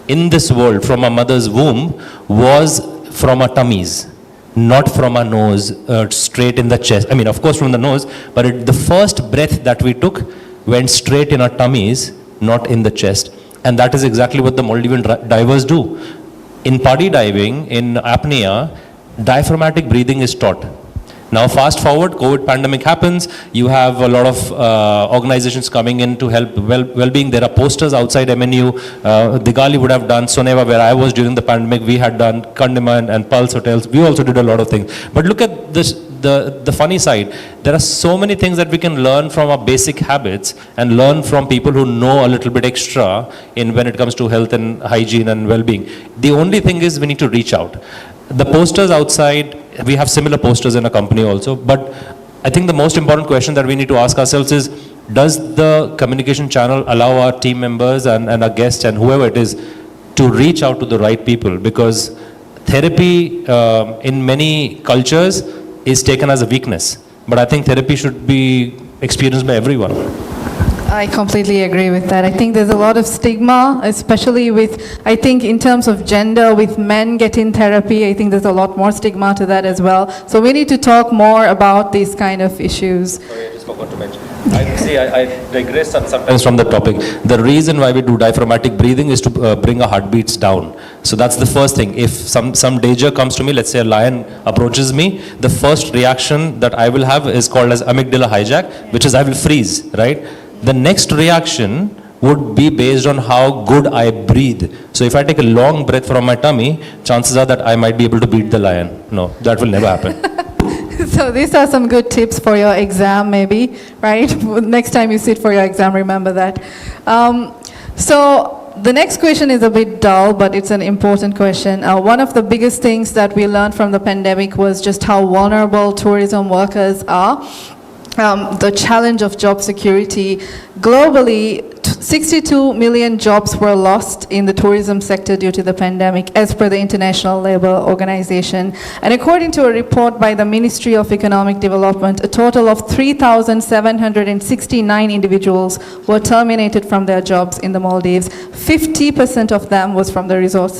Speaker 7: in this world from our mother's womb was from our tummies, not from our nose, straight in the chest. I mean, of course from the nose, but the first breath that we took went straight in our tummies, not in the chest. And that is exactly what the Maldivian divers do. In paddy diving, in apnea, diaphragmatic breathing is taught. Now fast forward, COVID pandemic happens, you have a lot of organizations coming in to help well-being. There are posters outside MNU, Digali would have done, Soneva where I was during the pandemic, we had done Kandima and Pulse Hotels, we also did a lot of things. But look at this, the funny side, there are so many things that we can learn from our basic habits and learn from people who know a little bit extra in when it comes to health and hygiene and well-being. The only thing is we need to reach out. The posters outside, we have similar posters in a company also, but I think the most important question that we need to ask ourselves is, does the communication channel allow our team members and our guests and whoever it is to reach out to the right people? Because therapy in many cultures is taken as a weakness, but I think therapy should be experienced by everyone.
Speaker 1: I completely agree with that. I think there's a lot of stigma, especially with, I think in terms of gender, with men getting therapy, I think there's a lot more stigma to that as well. So we need to talk more about these kind of issues.
Speaker 7: Sorry, I just forgot to mention. I digress sometimes from the topic. The reason why we do diaphragmatic breathing is to bring our heartbeats down. So that's the first thing. If some danger comes to me, let's say a lion approaches me, the first reaction that I will have is called as amygdala hijack, which is I will freeze, right? The next reaction would be based on how good I breathe. So if I take a long breath from my tummy, chances are that I might be able to beat the lion. No, that will never happen.
Speaker 1: So these are some good tips for your exam maybe, right? Next time you sit for your exam, remember that. So the next question is a bit dull, but it's an important question. One of the biggest things that we learned from the pandemic was just how vulnerable tourism workers are. The challenge of job security. Globally, 62 million jobs were lost in the tourism sector due to the pandemic, as per the International Labour Organization. And according to a report by the Ministry of Economic Development, a total of 3,769 individuals were terminated from their jobs in the Maldives. 50% of them was from the resort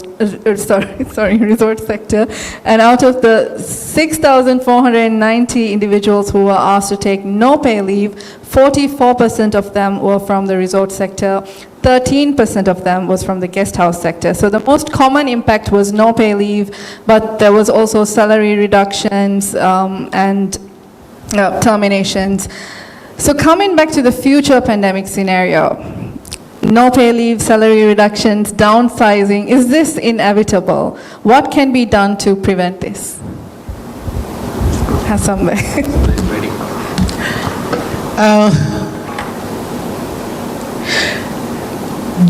Speaker 1: sector. And out of the 6,490 individuals who were asked to take no pay leave, 44% of them were from the resort sector, 13% of them was from the guest house sector. So the most common impact was no pay leave, but there was also salary reductions and terminations. So coming back to the future pandemic scenario, no pay leave, salary reductions, downsizing, is this inevitable? What can be done to prevent this? Hassan Bey.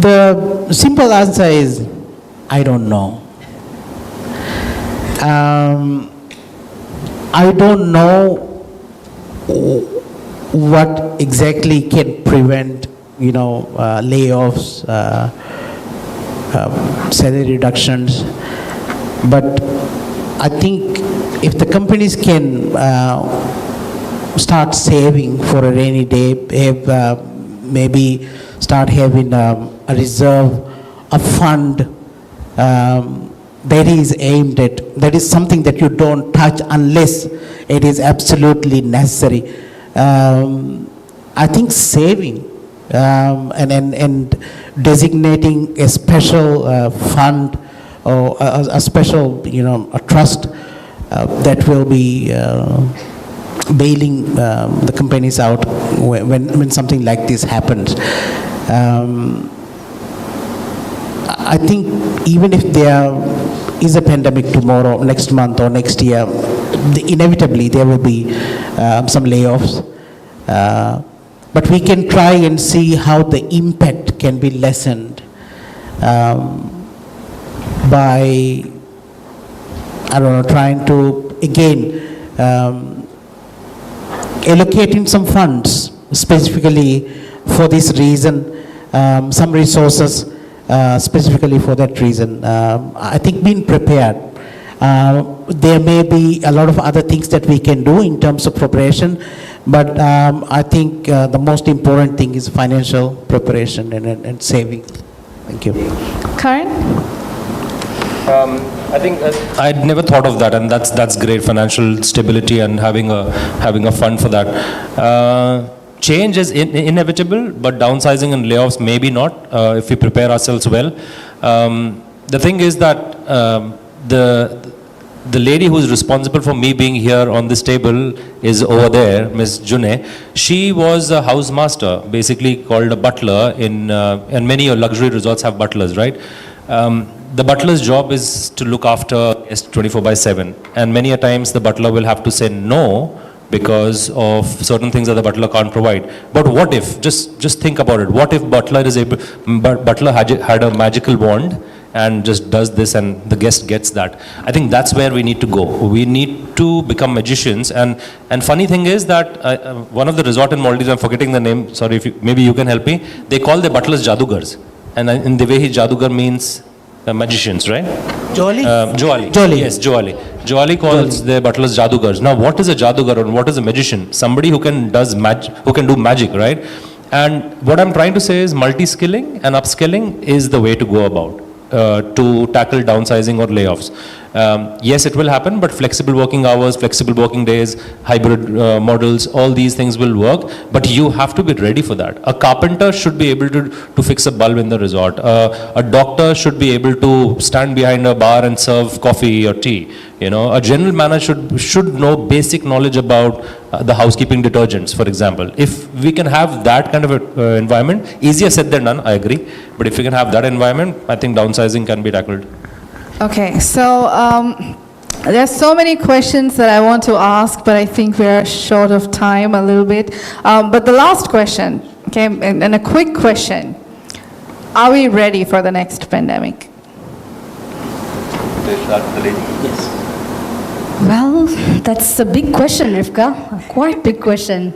Speaker 6: The simple answer is, I don't know. I don't know what exactly can prevent, layoffs, salary reductions. But I think if the companies can start saving for a rainy day, maybe start having a reserve, a fund that is aimed at, that is something that you don't touch unless it is absolutely necessary. I think saving and designating a special fund or a special, a trust that will be bailing the companies out when something like this happens. Um, I think even if there is a pandemic tomorrow, next month, or next year, inevitably there will be some layoffs. But we can try and see how the impact can be lessened by, I don't know, trying to, again, allocating some funds specifically for this reason, some resources specifically for that reason. I think being prepared. There may be a lot of other things that we can do in terms of preparation, but I think the most important thing is financial preparation and saving. Thank you.
Speaker 1: Karen?
Speaker 7: I think I'd never thought of that, and that's great, financial stability and having a fund for that. Change is inevitable, but downsizing and layoffs maybe not if we prepare ourselves well. The thing is that the lady who is responsible for me being here on this table is over there, Ms. June. She was a housemaster, basically called a butler and many luxury resorts have butlers, right? The butler's job is to look after guests 24/7, and many a times the butler will have to say no because of certain things that the butler can't provide. But what if, just think about it, what if butler had a magical wand and just does this and the guest gets that? I think that's where we need to go. We need to become magicians. And funny thing is that one of the resort in Maldives, I'm forgetting the name, sorry, maybe you can help me, they call their butlers jadugars. And in the way jadugar means magicians, right?
Speaker 6: Jolly?
Speaker 7: Joali.
Speaker 6: Jolly.
Speaker 7: Yes, Joali. Joali calls their butlers jadugars. Now, what is a jadugar and what is a magician? Somebody who can do magic, right? And what I'm trying to say is multi-skilling and upskilling is the way to go about to tackle downsizing or layoffs. Yes, it will happen, but flexible working hours, flexible working days, hybrid models, all these things will work, but you have to be ready for that. A carpenter should be able to fix a bulb in the resort. A doctor should be able to stand behind a bar and serve coffee or tea. You know, a general manager should know basic knowledge about the housekeeping detergents, for example. If we can have that kind of environment, easier said than done, I agree, but if we can have that environment, I think downsizing can be tackled.
Speaker 1: Okay, so there's so many questions that I want to ask, but I think we're short of time a little bit. But the last question, okay, and a quick question. Are we ready for the next pandemic?
Speaker 7: Yes.
Speaker 8: Well, that's a big question, Rivka. Quite big question.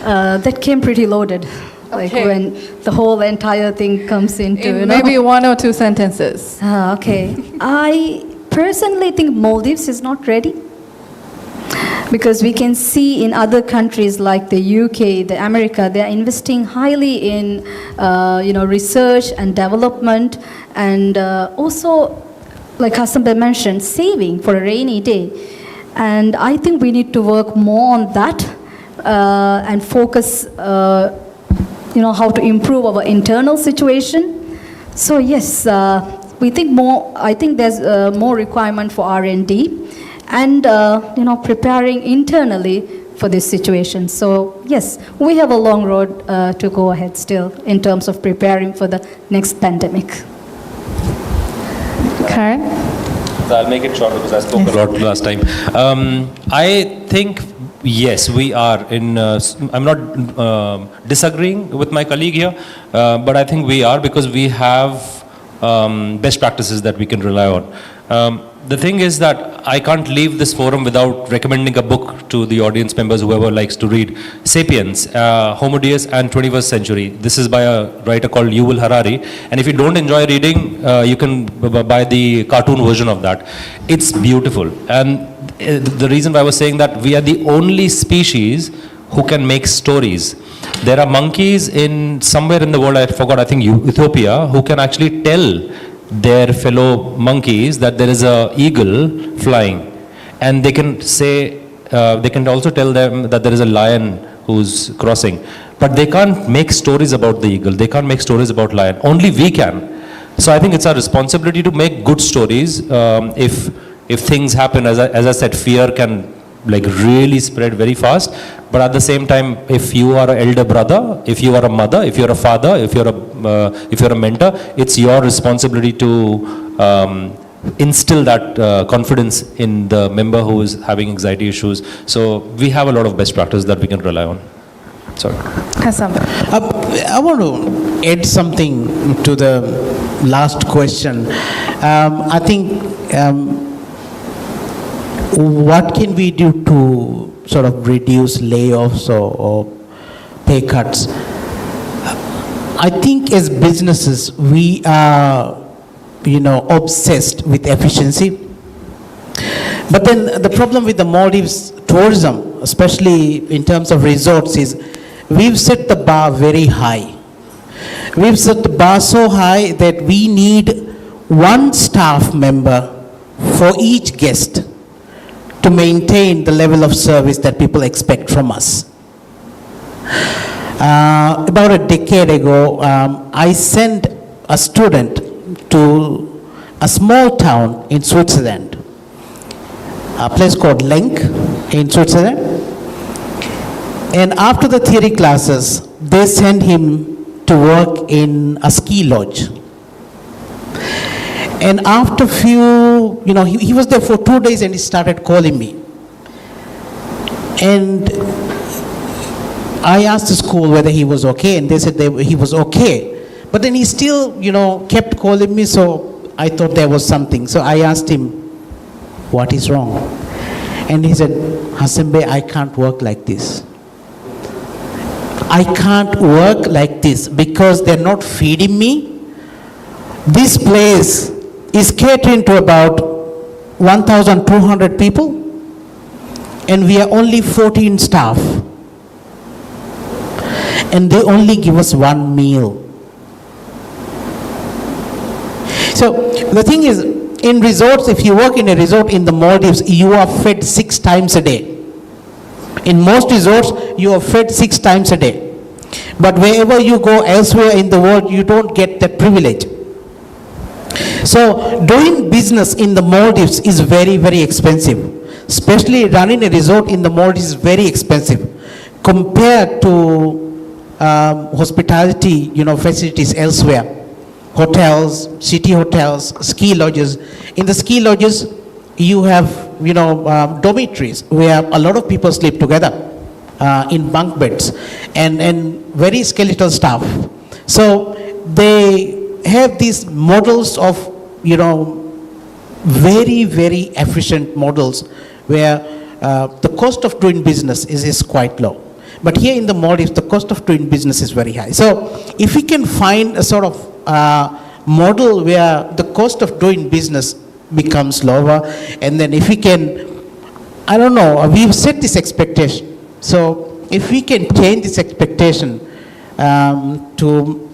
Speaker 8: That came pretty loaded. Like
Speaker 1: Okay.
Speaker 8: when the whole entire thing comes into,
Speaker 1: In
Speaker 8: you know.
Speaker 1: maybe one or two sentences.
Speaker 8: Okay. I personally think Maldives is not ready. Because we can see in other countries like the UK, the America, they are investing highly in, research and development, and also, like Hassanbhai mentioned, saving for a rainy day. And I think we need to work more on that and focus, how to improve our internal situation. So yes, we think more. I think there's more requirement for R&D. And preparing internally for this situation. So yes, we have a long road to go ahead still in terms of preparing for the next pandemic.
Speaker 1: Karen?
Speaker 7: So I'll make it short because I spoke a lot last time. I think, yes, we are in, I'm not disagreeing with my colleague here, but I think we are because we have best practices that we can rely on. The thing is that I can't leave this forum without recommending a book to the audience members, whoever likes to read. Sapiens, Homo Deus and 21st Century. This is by a writer called Yuval Harari. And if you don't enjoy reading, you can buy the cartoon version of that. It's beautiful. And the reason why I was saying that we are the only species who can make stories. There are monkeys in somewhere in the world, I forgot, I think Ethiopia, who can actually tell their fellow monkeys that there is an eagle flying, and they can say, they can also tell them that there is a lion who's crossing, but they can't make stories about the eagle, they can't make stories about lion, only we can. So I think it's our responsibility to make good stories. If things happen, as I said, fear can like really spread very fast. But at the same time, if you are an elder brother, if you are a mother, if you're a father, if you're a mentor, it's your responsibility to instill that confidence in the member who is having anxiety issues. So we have a lot of best practice that we can rely on. Sorry.
Speaker 1: Hassan.
Speaker 6: I want to add something to the last question. I think what can we do to sort of reduce layoffs or pay cuts? I think as businesses, we are, obsessed with efficiency. But then the problem with the Maldives tourism, especially in terms of resorts, is we've set the bar very high. We've set the bar so high that we need one staff member for each guest to maintain the level of service that people expect from us. About a decade ago, I sent a student to a small town in Switzerland, a place called Lenk in Switzerland. And after the theory classes, they sent him to work in a ski lodge. And after few, he was there for 2 days and he started calling me. And I asked the school whether he was okay, and they said he was okay. But then he still, kept calling me, so I thought there was something. So I asked him, what is wrong? And he said, Hassan Bey, I can't work like this. I can't work like this because they're not feeding me. This place is catering to about 1,200 people, and we are only 14 staff. And they only give us one meal. So the thing is, in resorts, if you work in a resort in the Maldives, you are fed 6 times a day. In most resorts, you are fed 6 times a day. But wherever you go elsewhere in the world, you don't get that privilege. So doing business in the Maldives is very, very expensive. Especially running a resort in the Maldives is very expensive compared to hospitality, facilities elsewhere. Hotels, city hotels, ski lodges. In the ski lodges, you have, dormitories where a lot of people sleep together in bunk beds and very skeletal staff. So they have these models of, very, very efficient models where the cost of doing business is quite low. But here in the Maldives, the cost of doing business is very high. So if we can find a sort of model where the cost of doing business becomes lower, and then if we can, we've set this expectation. So if we can change this expectation to,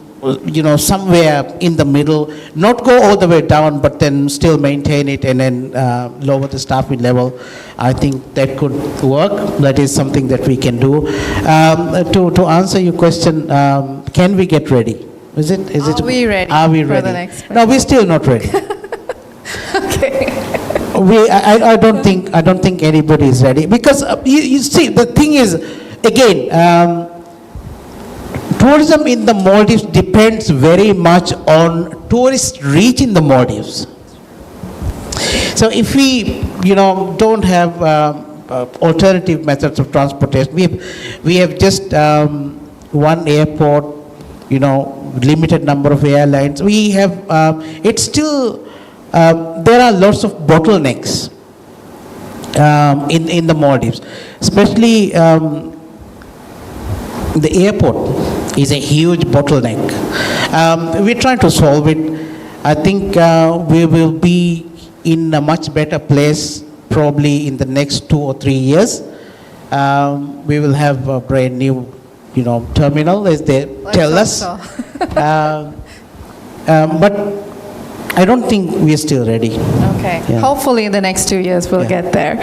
Speaker 6: somewhere in the middle, not go all the way down, but then still maintain it and then lower the staffing level, I think that could work. That is something that we can do. To answer your question, can we get ready? Are
Speaker 1: we ready?
Speaker 6: Are we
Speaker 1: for
Speaker 6: ready?
Speaker 1: the next
Speaker 6: No, we're still not ready.
Speaker 1: Okay.
Speaker 6: I don't think anybody is ready, because you see, the thing is, again, tourism in the Maldives depends very much on tourist reach in the Maldives. So if we, don't have alternative methods of transportation, we have just one airport, limited number of airlines. We have, it's still, there are lots of bottlenecks in the Maldives, especially the airport is a huge bottleneck. We're trying to solve it. I think we will be in a much better place probably in the next 2 or 3 years. We will have a brand new, terminal, as they tell us. But I don't think we are still ready.
Speaker 1: Okay.
Speaker 6: Yeah.
Speaker 1: Hopefully in the next 2 years we'll get there.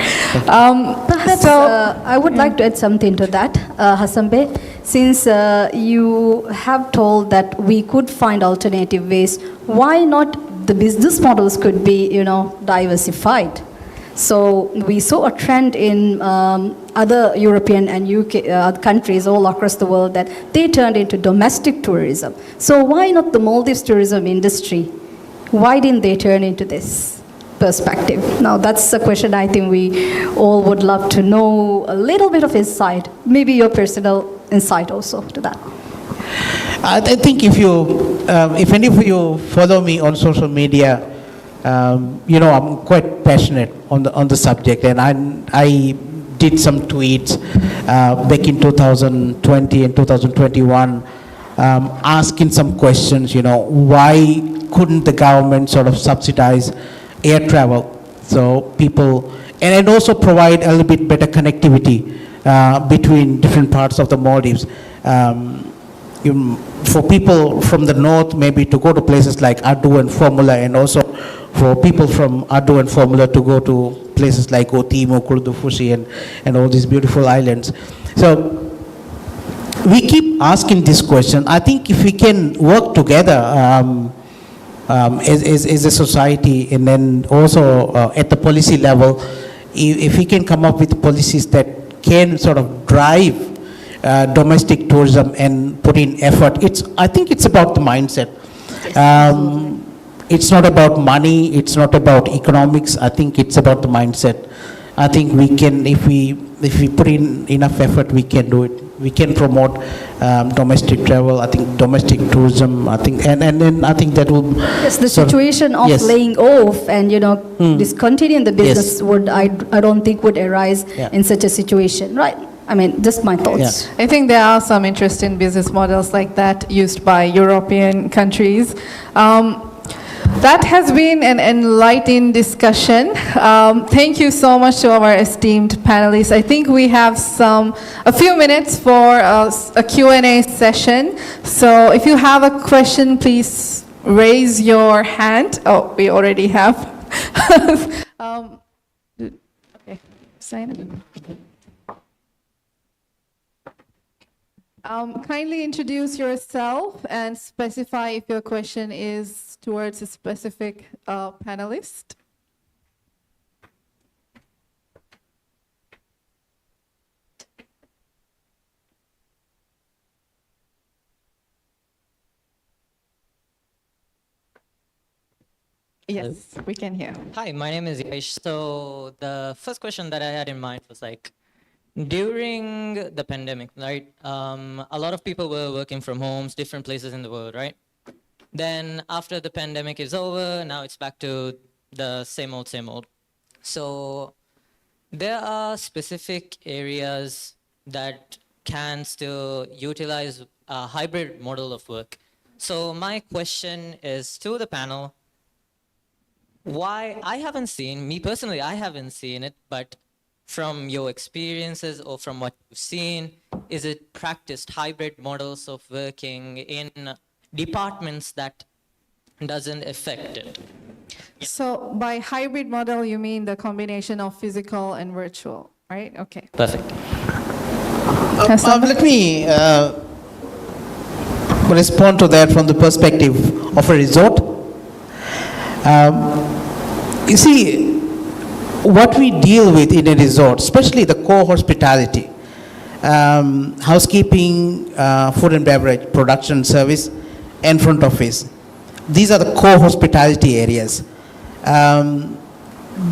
Speaker 8: Perhaps I would like to add something to that, Hassan Bey. Since you have told that we could find alternative ways, why not the business models could be, diversified? So we saw a trend in other European and UK other countries all across the world that they turned into domestic tourism. So why not the Maldives tourism industry? Why didn't they turn into this perspective? Now that's a question I think we all would love to know a little bit of insight, maybe your personal insight also to that.
Speaker 6: I think if any of you follow me on social media, I'm quite passionate on the subject, and I did some tweets back in 2020 and 2021, asking some questions. Why couldn't the government sort of subsidize air travel so people, and also provide a little bit better connectivity between different parts of the Maldives? For people from the north, maybe to go to places like Adu and Formula, and also for people from Adu and Formula to go to places like Otimo, Kurdufushi, and all these beautiful islands. So we keep asking this question. I think if we can work together as a society, and then also at the policy level, if we can come up with policies that can sort of drive domestic tourism and put in effort, I think it's about the mindset. It's not about money, it's not about economics. I think it's about the mindset. I think we can, if we put in enough effort, we can do it. We can promote domestic travel. I think domestic tourism. I think, and then I think that will.
Speaker 8: Yes, the situation of
Speaker 6: yes.
Speaker 8: laying off and discontinuing the business
Speaker 6: Yes.
Speaker 8: would I don't think would arise
Speaker 6: Yeah.
Speaker 8: in such a situation, right? I mean, just my thoughts.
Speaker 6: Yeah.
Speaker 1: I think there are some interesting business models like that used by European countries. That has been an enlightening discussion. Thank you so much to our esteemed panelists. I think we have a few minutes for a Q&A session. So if you have a question, please raise your hand. Oh, we already have. Okay, sign up. Kindly introduce yourself and specify if your question is towards a specific panelist. Yes, we can hear.
Speaker 9: Hi, my name is Yash. So the first question that I had in mind was like, during the pandemic, right? A lot of people were working from homes, different places in the world, right? Then after the pandemic is over, now it's back to the same old, same old. So there are specific areas that can still utilize a hybrid model of work. So my question is to the panel, why I haven't seen, me personally, I haven't seen it, but from your experiences or from what you've seen, is it practiced hybrid models of working in departments that doesn't affect it?
Speaker 1: So by hybrid model, you mean the combination of physical and virtual, right? Okay.
Speaker 9: Perfect.
Speaker 6: Let me respond to that from the perspective of a resort. You see, what we deal with in a resort, especially the core hospitality, housekeeping, food and beverage, production service, and front office. These are the core hospitality areas.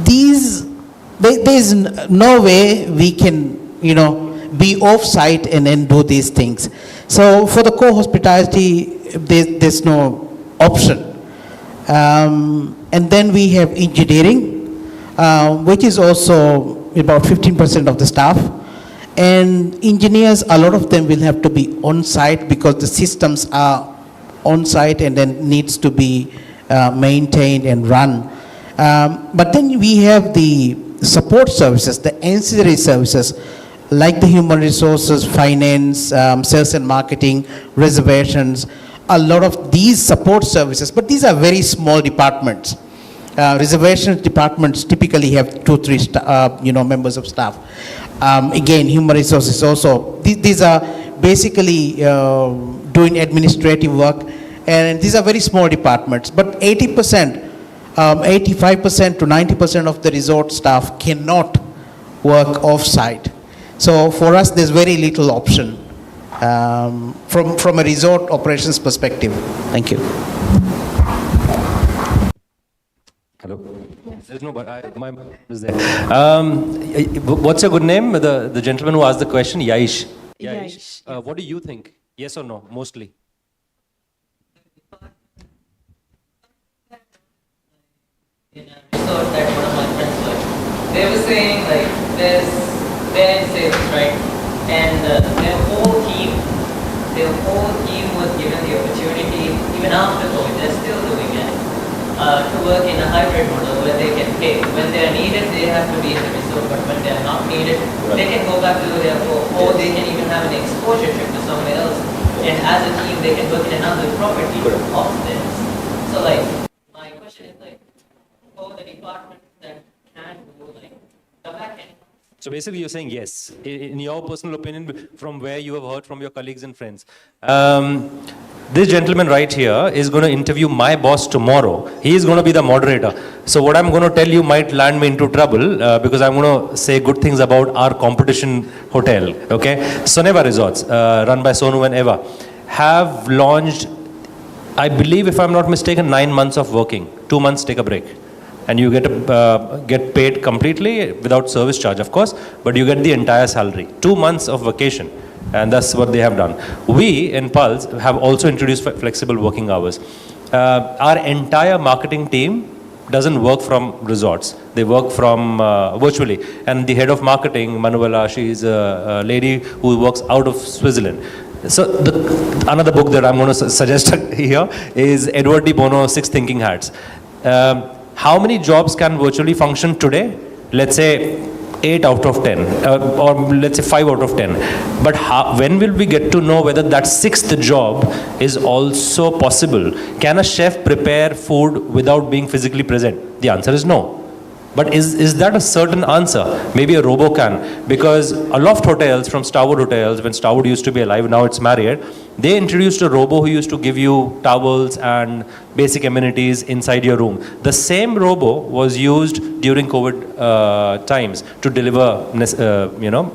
Speaker 6: There's no way we can, be off-site and then do these things. So for the core hospitality, there's no option. And then we have engineering, which is also about 15% of the staff. And engineers, a lot of them will have to be on-site because the systems are on-site and then needs to be maintained and run. But then we have the support services, the ancillary services, like the human resources, finance, sales and marketing, reservations, a lot of these support services, but these are very small departments. Reservations departments typically have 2-3 members of staff. Again, human resources also. These are basically doing administrative work, and these are very small departments. But 80% 85% to 90% of the resort staff cannot work off-site. So for us, there's very little option from a resort operations perspective. Thank you.
Speaker 7: Hello? There's no, but my is there. What's your good name? The gentleman who asked the question, Yaish.
Speaker 1: Yaish,
Speaker 7: What do you think? Yes or no? Mostly.
Speaker 9: In a resort that one of my friends worked, they were saying like their sales, right? And their whole team was given the opportunity, even after COVID, they're still doing it, to work in a hybrid model where they can pay. When they are needed, they have to be in the resort, but when they are not needed, they can go back to their home, or they can even have an exposure trip to somewhere else. And as a team, they can work in another property of theirs. So like, my question is like, for the department that can do like the back end.
Speaker 7: So basically, you're saying yes. In your personal opinion, from where you have heard from your colleagues and friends. This gentleman right here is going to interview my boss tomorrow. He is going to be the moderator. So what I'm going to tell you might land me into trouble because I'm going to say good things about our competition hotel. Okay, Soneva Resorts, run by Sonu and Eva, have launched, I believe, if I'm not mistaken, 9 months of working. 2 months, take a break. And you get paid completely without service charge, of course, but you get the entire salary. 2 months of vacation, and that's what they have done. We in Pulse have also introduced flexible working hours. Our entire marketing team doesn't work from resorts. They work from virtually. And the head of marketing, Manuela, she's a lady who works out of Switzerland. So another book that I'm going to suggest here is Edward de Bono, 6 Thinking Hats. How many jobs can virtually function today? Let's say 8 out of 10, or let's say 5 out of 10. But when will we get to know whether that 6th job is also possible? Can a chef prepare food without being physically present? The answer is no. But is that a certain answer? Maybe a robo can. Because Aloft Hotels from Starwood Hotels, when Starwood used to be alive, now it's Marriott, they introduced a robo who used to give you towels and basic amenities inside your room. The same robo was used during COVID times to deliver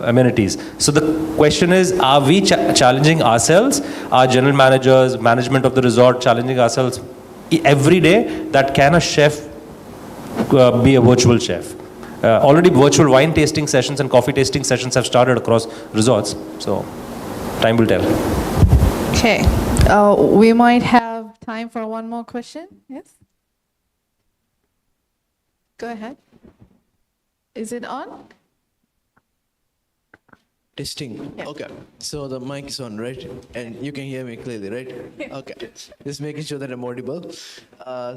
Speaker 7: amenities. So the question is, are we challenging ourselves, our general managers, management of the resort, challenging ourselves every day that can a chef be a virtual chef? Already virtual wine tasting sessions and coffee tasting sessions have started across resorts. So time will tell.
Speaker 1: Okay, we might have time for one more question. Yes? Go ahead. Is it on?
Speaker 10: Testing.
Speaker 1: Yeah.
Speaker 10: Okay. So the mic is on, right? And you can hear me clearly, right? Okay. Just making sure that I'm audible.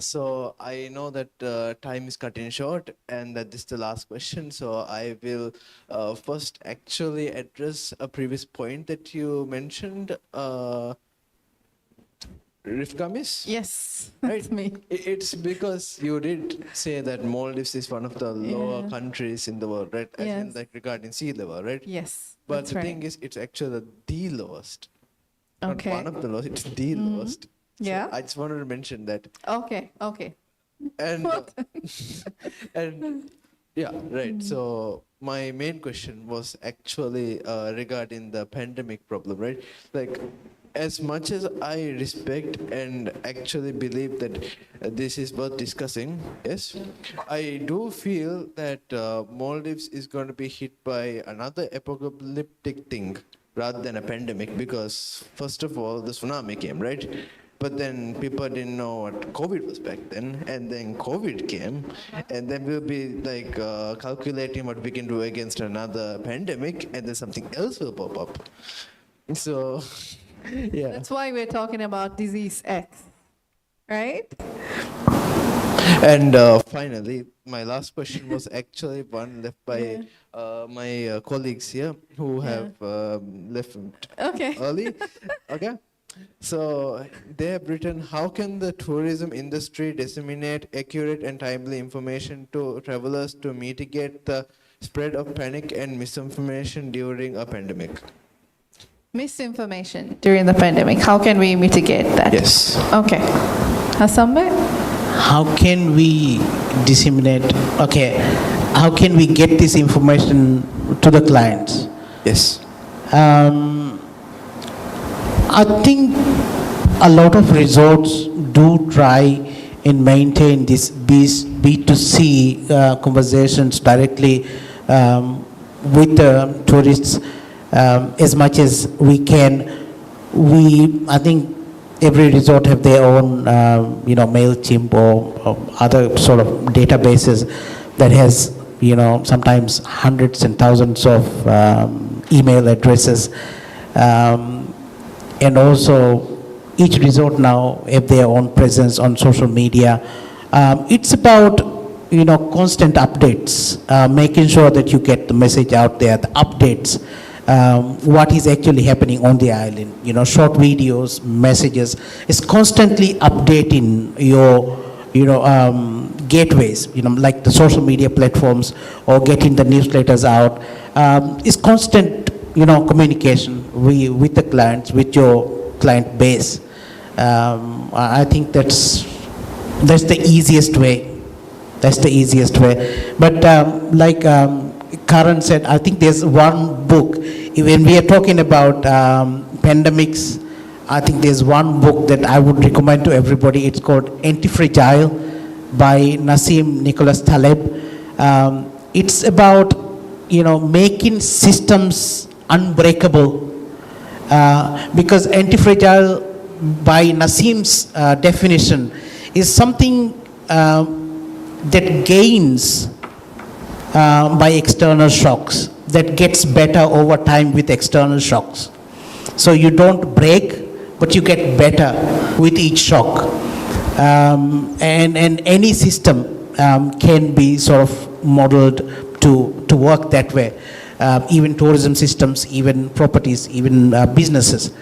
Speaker 10: So I know that time is cutting short and that this is the last question. So I will first actually address a previous point that you mentioned. Rifkamis?
Speaker 1: Yes,
Speaker 10: Right.
Speaker 1: that's me.
Speaker 10: It's because you did say that Maldives is one of the lower countries in the world, right? As in
Speaker 1: Yes.
Speaker 10: like regarding sea level, right?
Speaker 1: Yes,
Speaker 10: But
Speaker 1: that's
Speaker 10: the
Speaker 1: right.
Speaker 10: thing is, it's actually the lowest.
Speaker 1: Okay.
Speaker 10: Not one of the lowest, it's the lowest. So
Speaker 1: Yeah.
Speaker 10: I just wanted to mention that.
Speaker 1: Okay, okay.
Speaker 10: And, and yeah, right. So my main question was actually regarding the pandemic problem, right? Like, as much as I respect and actually believe that this is worth discussing, yes, I do feel that Maldives is going to be hit by another apocalyptic thing rather than a pandemic because, first of all, the tsunami came, right? But then people didn't know what COVID was back then, and then COVID came, and then we'll be like calculating what we can do against another pandemic, and then something else will pop up. So, yeah.
Speaker 1: That's why we're talking about disease X, right?
Speaker 10: And finally, my last question was actually one left by my colleagues here who have left
Speaker 1: Okay.
Speaker 10: early. Okay. So they have written, how can the tourism industry disseminate accurate and timely information to travelers to mitigate the spread of panic and misinformation during a pandemic?
Speaker 1: Misinformation during the pandemic. How can we mitigate that?
Speaker 10: Yes.
Speaker 1: Okay. Hasambe?
Speaker 6: how can we disseminate, okay, how can we get this information to the clients?
Speaker 10: Yes.
Speaker 6: I think a lot of resorts do try and maintain this B2C conversations directly with the tourists as much as we can. I think every resort have their own, MailChimp or other sort of databases that has, sometimes hundreds and thousands of email addresses. And also, each resort now have their own presence on social media. It's about, constant updates, making sure that you get the message out there, the updates, what is actually happening on the island. Short videos, messages. It's constantly updating your, gateways, like the social media platforms or getting the newsletters out. It's constant, communication with the clients, with your client base. I think that's the easiest way. That's the easiest way. But like Karan said, I think there's one book. When we are talking about pandemics, I think there's one book that I would recommend to everybody. It's called Anti-Fragile by Nassim Nicholas Taleb. It's about, making systems unbreakable. Because anti-fragile, by Nassim's definition, is something that gains by external shocks, that gets better over time with external shocks. So you don't break, but you get better with each shock. And any system can be sort of modeled to work that way. Even tourism systems, even properties, even businesses.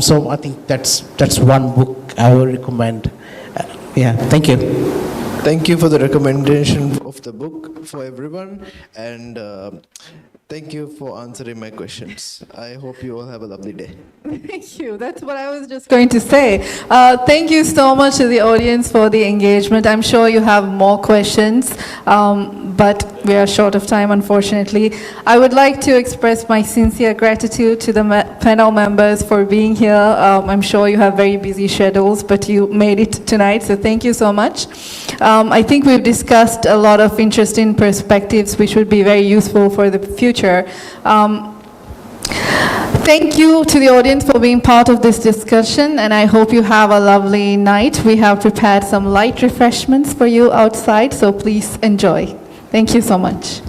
Speaker 6: So I think that's one book I would recommend. Thank you.
Speaker 10: Thank you for the recommendation of the book for everyone, and thank you for answering my questions. I hope you all have a lovely day.
Speaker 1: Thank you. That's what I was just going to say. Thank you so much to the audience for the engagement. I'm sure you have more questions, but we are short of time, unfortunately. I would like to express my sincere gratitude to the panel members for being here. I'm sure you have very busy schedules, but you made it tonight, so thank you so much. I think we've discussed a lot of interesting perspectives which would be very useful for the future. Thank you to the audience for being part of this discussion, and I hope you have a lovely night. We have prepared some light refreshments for you outside, so please enjoy. Thank you so much.